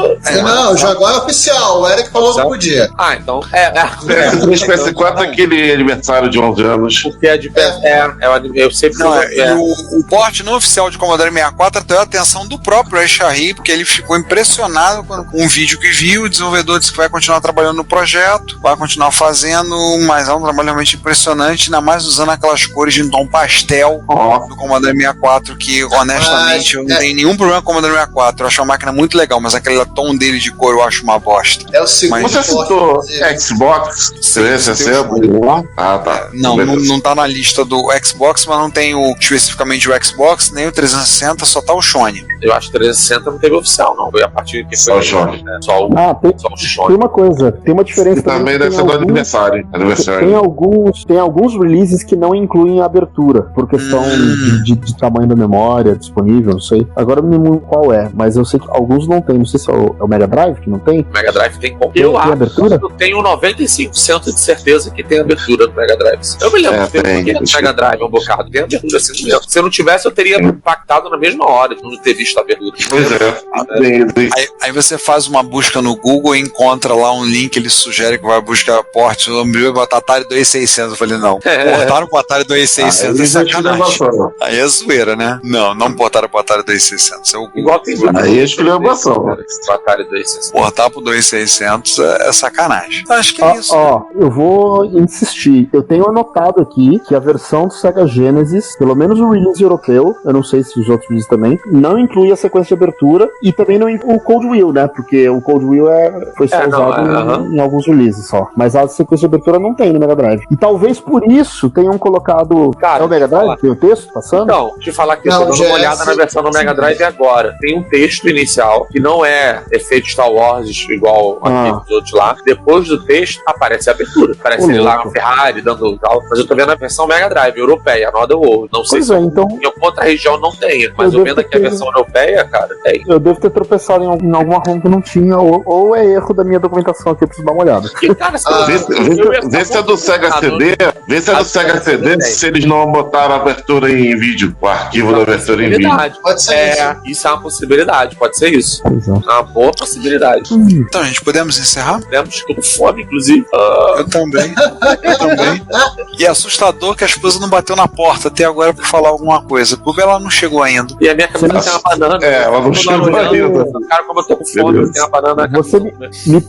[SPEAKER 4] Não, o Jaguar é oficial, o Eric falou que podia.
[SPEAKER 6] Então
[SPEAKER 5] PS4 é aquele aniversário de 11 anos.
[SPEAKER 6] Porque é de eu sempre
[SPEAKER 7] o porte não oficial de Commodore 64 atraiu a atenção do próprio Eshari, porque ele ficou impressionado com um vídeo que viu. O desenvolvedor disse que vai continuar trabalhando no projeto, vai continuar fazendo, mas é um trabalho realmente impressionante, ainda mais usando aquelas cores de tom pastel do Commodore 64, que honestamente eu não tenho nenhum problema com o Commodore 64, eu acho uma máquina muito legal, mas aquele tom dele de cor eu acho uma bosta.
[SPEAKER 4] É o segundo.
[SPEAKER 5] Você citou Xbox 360? Tá.
[SPEAKER 7] Não tá na lista do Xbox, mas não tem especificamente o Xbox, nem o 360, só tá o Sony.
[SPEAKER 6] Eu acho que o 360 não teve oficial, não. Foi a partir que
[SPEAKER 5] foi o Sony.
[SPEAKER 6] Só o Sony.
[SPEAKER 9] Tem uma coisa, tem uma diferença
[SPEAKER 5] também deve ser do aniversário.
[SPEAKER 9] Tem alguns releases que não incluem a abertura, por questão de tamanho da memória disponível, não sei. Agora eu não lembro qual é, mas eu sei que alguns não tem. Não sei se é o Mega Drive que não tem.
[SPEAKER 6] O Mega Drive tem como?
[SPEAKER 9] Eu acho. Abertura?
[SPEAKER 6] Eu tenho 95% de certeza que tem abertura do Mega Drive. Eu me lembro que tem Mega Drive um bocado. Tem abertura assim mesmo. Se eu não tivesse, eu teria impactado na mesma hora de não ter visto a abertura.
[SPEAKER 5] Pois é.
[SPEAKER 7] Aí você faz uma busca no Google e encontra lá um link, ele sugere que vai buscar porte. Eu me botar Atari 2600. Eu falei, não. Portaram pro Atari 2600 é sacanagem. Aí é zoeira, né? Não portaram pro Atari 2600.
[SPEAKER 6] Igual tem
[SPEAKER 5] aí é esculhambação.
[SPEAKER 6] Atari 2600.
[SPEAKER 7] Portar pro 2600 é sacanagem. Então, acho que é isso.
[SPEAKER 9] Eu vou insistir. Eu tenho anotado aqui que a versão do Sega Genesis, pelo menos o release europeu, eu não sei se os outros releases também, não inclui a sequência de abertura e também não inclui o Cold Wheel, né? Porque o Cold Wheel foi só usado em alguns releases só. Mas a sequência de abertura não tem no Mega Drive. E talvez por isso tenham colocado. É o Mega Drive? Tem o texto passando?
[SPEAKER 6] Não, te falar que eu tô dando uma olhada na versão do Mega Drive agora. Tem um texto inicial que não é efeito Star Wars igual aqui dos outros lá. Depois do texto aparece a abertura. Aparece ele lá na Ferrari dando tal. Mas eu tô vendo a versão Mega Drive europeia, Another World. Não sei se
[SPEAKER 9] então,
[SPEAKER 6] em alguma outra região não tenha. Mas eu vendo aqui a versão europeia, cara, tem.
[SPEAKER 9] Eu devo ter tropeçado em alguma ROM que não tinha, ou é erro da minha documentação aqui, eu preciso dar uma olhada.
[SPEAKER 6] Porque, cara,
[SPEAKER 5] vê se é do Sega CD. Vê se é do Sega CD, se eles não botaram a abertura em vídeo, o arquivo da abertura em vídeo.
[SPEAKER 6] Pode ser isso é uma possibilidade, pode ser isso. Uma boa possibilidade.
[SPEAKER 7] Então, gente, podemos encerrar?
[SPEAKER 6] Podemos, com fome, inclusive.
[SPEAKER 7] Eu também. E é assustador que a esposa não bateu na porta até agora pra falar alguma coisa. Porque ela não chegou ainda.
[SPEAKER 6] E a minha cabeça tem uma banana.
[SPEAKER 5] Ela não chegou ainda.
[SPEAKER 6] Cara, como eu tô com fome, tem uma banana.
[SPEAKER 9] Você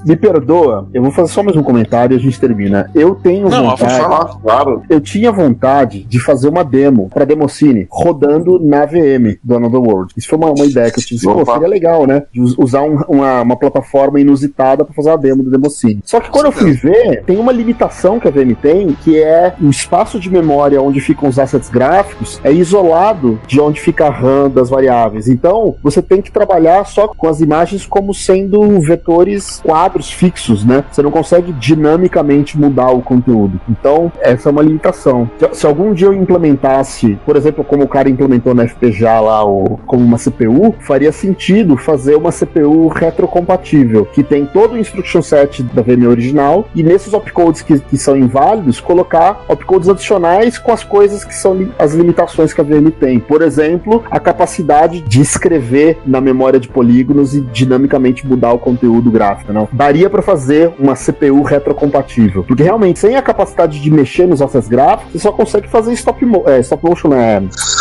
[SPEAKER 9] me perdoa, eu vou fazer só mais um comentário e a gente termina. Eu tenho vontade.
[SPEAKER 5] Claro.
[SPEAKER 9] Eu tinha vontade de fazer uma demo pra Demoscene rodando na VM do Another World. Isso foi uma ideia que eu tive. Pô, seria legal, né? De usar uma plataforma inusitada pra fazer a demo do Demoscene. Só que quando eu fui ver, tem uma limitação que a VM tem, que é o espaço de memória onde ficam os assets gráficos é isolado de onde fica a RAM das variáveis. Então, você tem que trabalhar só com as imagens como sendo vetores, quadros fixos, né? Você não consegue dinamicamente mudar o conteúdo. Então, essa é uma limitação. Se algum dia eu implementasse, por exemplo, como o cara implementou na FPGA lá, como uma CPU, faria sentido fazer uma CPU retrocompatível, que tem todo o instruction set da VM original, e nesses opcodes que são inválidos, colocar opcodes adicionais com as coisas que são as limitações que a VM tem. Por exemplo, a capacidade de escrever na memória de polígonos e dinamicamente mudar o conteúdo gráfico, não? Daria para fazer uma CPU retrocompatível, porque realmente, sem a capacidade de mexer nos assets gráficos, você só consegue fazer stop motion,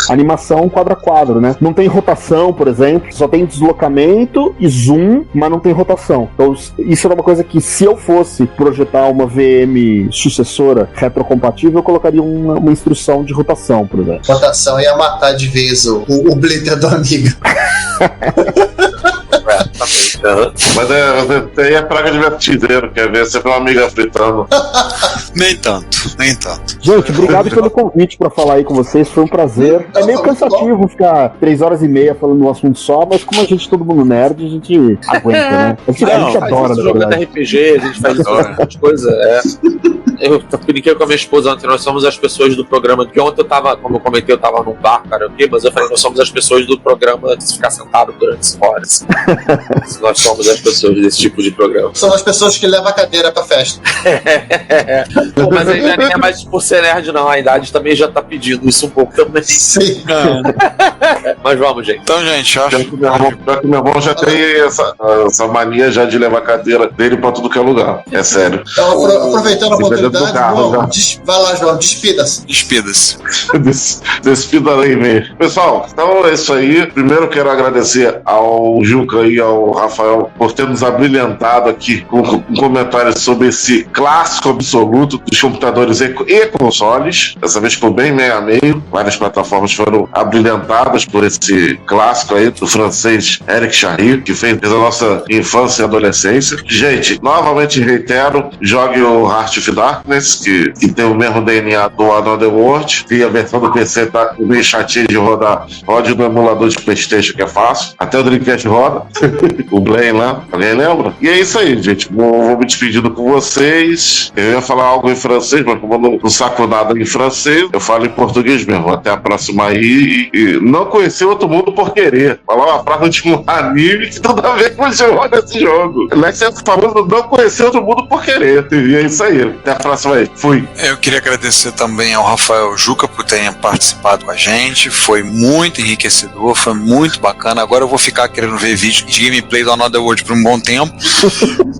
[SPEAKER 9] animação quadro a quadro, né? Não tem rotação, por exemplo, só tem deslocamento e zoom, mas não tem rotação. Então, isso era uma coisa que, se eu fosse projetar uma VM sucessora retrocompatível, eu colocaria uma instrução de rotação, por exemplo.
[SPEAKER 4] Rotação ia matar de vez o Blitter do amigo.
[SPEAKER 5] Mas tem a praga de vertigeiro, quer ver? Você foi uma amiga fritando.
[SPEAKER 7] Nem tanto.
[SPEAKER 9] Gente, obrigado pelo convite pra falar aí com vocês, foi um prazer. É meio cansativo ficar 3h30 falando um assunto só, mas como a gente é todo mundo nerd, a gente aguenta, né? A gente adora,
[SPEAKER 6] jogando RPG, a gente faz bastante coisa, Eu brinquei com a minha esposa ontem, nós somos as pessoas do programa, que ontem eu tava, como eu comentei, eu tava num bar, karaokê, mas eu falei, nós somos as pessoas do programa de ficar sentado durante 5 horas. Nós somos as pessoas desse tipo de programa.
[SPEAKER 4] São as pessoas que levam a cadeira pra festa.
[SPEAKER 6] Pô, mas ainda nem é mais por ser nerd, não. A idade também já tá pedindo isso um pouco também.
[SPEAKER 4] Sim.
[SPEAKER 6] Mas vamos, gente.
[SPEAKER 7] Então, gente, acho
[SPEAKER 5] que meu irmão já tem essa mania já de levar a cadeira dele pra tudo que é lugar. É sério.
[SPEAKER 4] Então, aproveitando a oportunidade, vai lá, João, despida-se.
[SPEAKER 5] Despida aí mesmo. Pessoal, então é isso aí. Primeiro quero agradecer ao Juca e ao Rafael por ter nos abrilhantado aqui com comentários sobre esse clássico absoluto dos computadores e consoles. Dessa vez ficou bem meio a meio. Várias plataformas foram abrilhantadas por esse clássico aí do francês Eric Charry, que fez a nossa infância e adolescência. Gente, novamente reitero, jogue o Heart of Darkness, que tem o mesmo DNA do Another World, e a versão do PC tá meio chatinha de rodar. Rode no emulador de PlayStation, que é fácil. Até o Dreamcast roda. O Blaine lá, alguém lembra? E é isso aí, gente. Vou me despedindo com vocês. Eu ia falar algo em francês, mas como eu não saco nada em francês, eu falo em português mesmo. Até a próxima aí. E não conhecer outro mundo por querer. Falar uma frase de um anime que tudo a ver com o jogo desse jogo. Esse é o famoso não conhecer outro mundo por querer. E é isso aí. Até a próxima aí. Fui.
[SPEAKER 7] Eu queria agradecer também ao Rafael Juca por terem participado com a gente. Foi muito enriquecedor, foi muito bacana. Agora eu vou ficar querendo ver vídeo de gameplay do Another World por um bom tempo.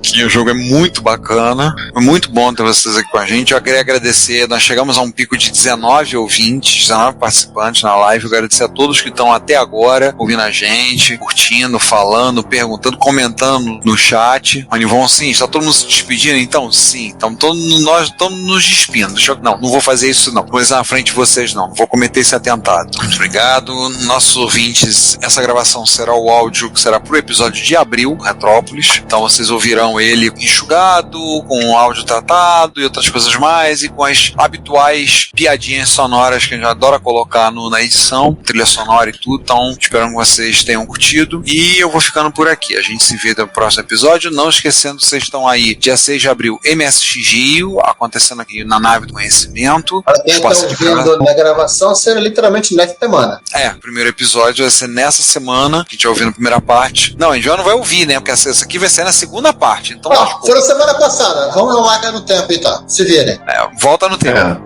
[SPEAKER 7] Que o jogo é muito bacana. Foi muito bom ter vocês aqui com a gente. Eu queria agradecer. Nós chegamos a um pico de 19 ouvintes, 19 participantes na live. Eu quero agradecer a todos que estão até agora ouvindo a gente, curtindo, falando, perguntando, comentando no chat. Manivon, sim, está todo mundo se despedindo? Então, sim. Então, nós estamos nos despindo. Não vou fazer isso não. Vou na frente de vocês não. Vou cometer esse atentado. Muito obrigado. Nossos ouvintes, essa gravação será o áudio que será pro episódio de abril, Retrópolis. Então vocês ouvirão ele enxugado, com o áudio tratado e outras coisas mais, e com as habituais piadinhas sonoras que a gente adora colocar na edição, trilha sonora e tudo. Então, espero que vocês tenham curtido. E eu vou ficando por aqui. A gente se vê no próximo episódio. Não esquecendo, vocês estão aí, dia 6 de abril, MSX Rio, acontecendo aqui na Nave do Conhecimento.
[SPEAKER 4] Para quem está ouvindo na gravação, será literalmente nessa semana.
[SPEAKER 7] O primeiro episódio vai ser nessa semana, que a gente vai ouvir na primeira parte. Não, a gente já não vai ouvir, né? Porque essa aqui vai ser na segunda parte. Então,
[SPEAKER 4] foi na semana passada. Vamos lá no tempo e tal. Se virem.
[SPEAKER 7] Volta no tempo.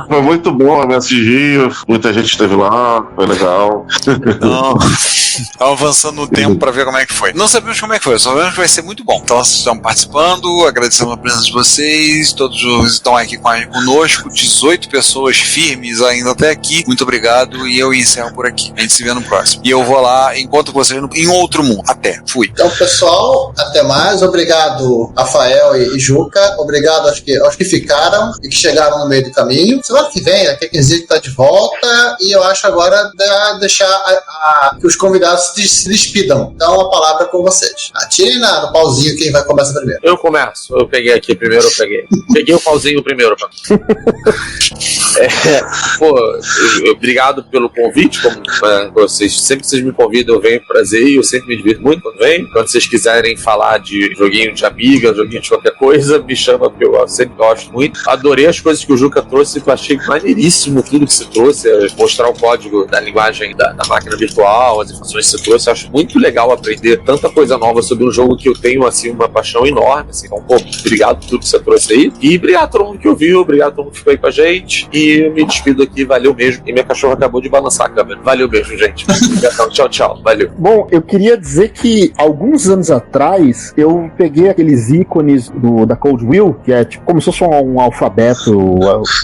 [SPEAKER 5] Foi muito bom a MSX Rio. Muita gente esteve lá. Foi legal.
[SPEAKER 7] Tava avançando no tempo pra ver como é que foi. Não sabemos como é que foi, só sabemos que vai ser muito bom. Então vocês estão participando, agradecemos a presença de vocês, todos estão aqui conosco, 18 pessoas firmes ainda até aqui. Muito obrigado e eu encerro por aqui. A gente se vê no próximo. E eu vou lá, encontro vocês em outro mundo. Até. Fui.
[SPEAKER 4] Então, pessoal, até mais. Obrigado, Rafael e Juca. Obrigado aos que ficaram e que chegaram no meio do caminho. Semana que vem, aqui a Kenzie tá de volta e eu acho agora deixar que os convidados se despidam. Então, a palavra é com vocês. Atirem no pauzinho quem vai começar primeiro.
[SPEAKER 6] Eu começo. Eu peguei aqui primeiro, Peguei o pauzinho primeiro. Obrigado pelo convite. Sempre que vocês me convidam, eu venho com prazer e eu sempre me divirto muito quando venho. Quando vocês quiserem falar de joguinho de amiga, joguinho de qualquer coisa, me chama, porque eu sempre gosto muito. Adorei as coisas que o Juca trouxe, que eu achei maneiríssimo tudo que você trouxe, mostrar o código da linguagem da máquina virtual, as informações que você trouxe. Eu acho muito legal aprender tanta coisa nova sobre um jogo que eu tenho, assim, uma paixão enorme, assim. Então, obrigado por tudo que você trouxe aí. E obrigado a todo mundo que ouviu, obrigado a todo mundo que ficou aí com a gente. E eu me despido aqui, valeu mesmo. E minha cachorra acabou de balançar a câmera. Valeu mesmo, gente. Tchau, tchau. Valeu.
[SPEAKER 9] Bom, eu queria dizer que alguns anos atrás eu peguei aqueles ícones da Cold Wheel, que é tipo como se fosse um alfabeto,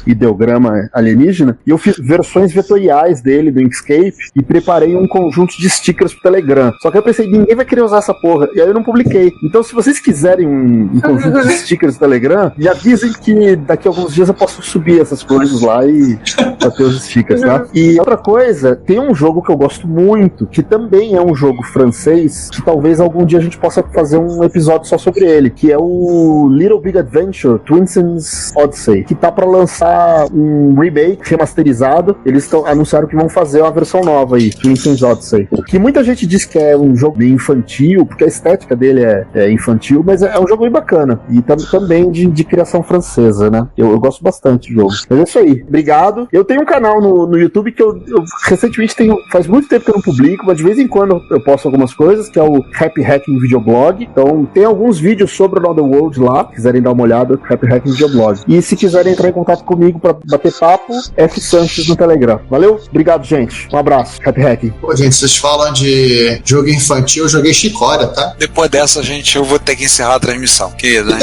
[SPEAKER 9] ideograma alienígena, e eu fiz versões vetoriais dele do Inkscape e preparei um conjunto de stickers pro Telegram. Só que eu pensei, ninguém vai querer usar essa porra, e aí eu não publiquei. Então, se vocês quiserem um conjunto de stickers do Telegram, me avisem que daqui a alguns dias eu posso subir essas coisas lá e bater os stickers, tá? E outra coisa, tem um jogo que eu gosto muito, que também é um jogo francês, que talvez algum dia a gente possa fazer um episódio só sobre ele, que é o Little Big Adventure Twinson's Odyssey, que tá pra lançar um remake remasterizado. Eles anunciaram que vão fazer uma versão nova aí, Twinson's Odyssey, que muita gente diz que é um jogo meio infantil, porque a estética dele é infantil, mas é um jogo bem bacana, e também de criação francesa, né? Eu gosto bastante do jogo. Mas é isso aí, obrigado. Eu tenho um canal no YouTube que eu recentemente faz muito tempo que eu não publico, mas de vez em quando eu posto algumas coisas, que é o Happy Hacking Videoblog. Então tem alguns vídeos sobre o Another World lá, se quiserem dar uma olhada, Happy Hacking Videoblog. E se quiserem entrar em contato comigo pra bater papo, F Sanches no Telegram. Valeu? Obrigado, gente. Um abraço. Happy Hacking.
[SPEAKER 4] Pô, gente, vocês falam de jogo infantil, eu joguei Chicória, tá?
[SPEAKER 7] Depois dessa, gente, eu vou ter que encerrar a transmissão, querido, né?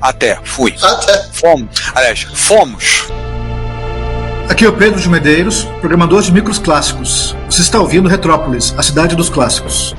[SPEAKER 7] Até, fui.
[SPEAKER 4] Até.
[SPEAKER 7] Fomos.
[SPEAKER 16] Aqui é o Pedro de Medeiros, programador de micros clássicos. Você está ouvindo Retrópolis, a cidade dos clássicos.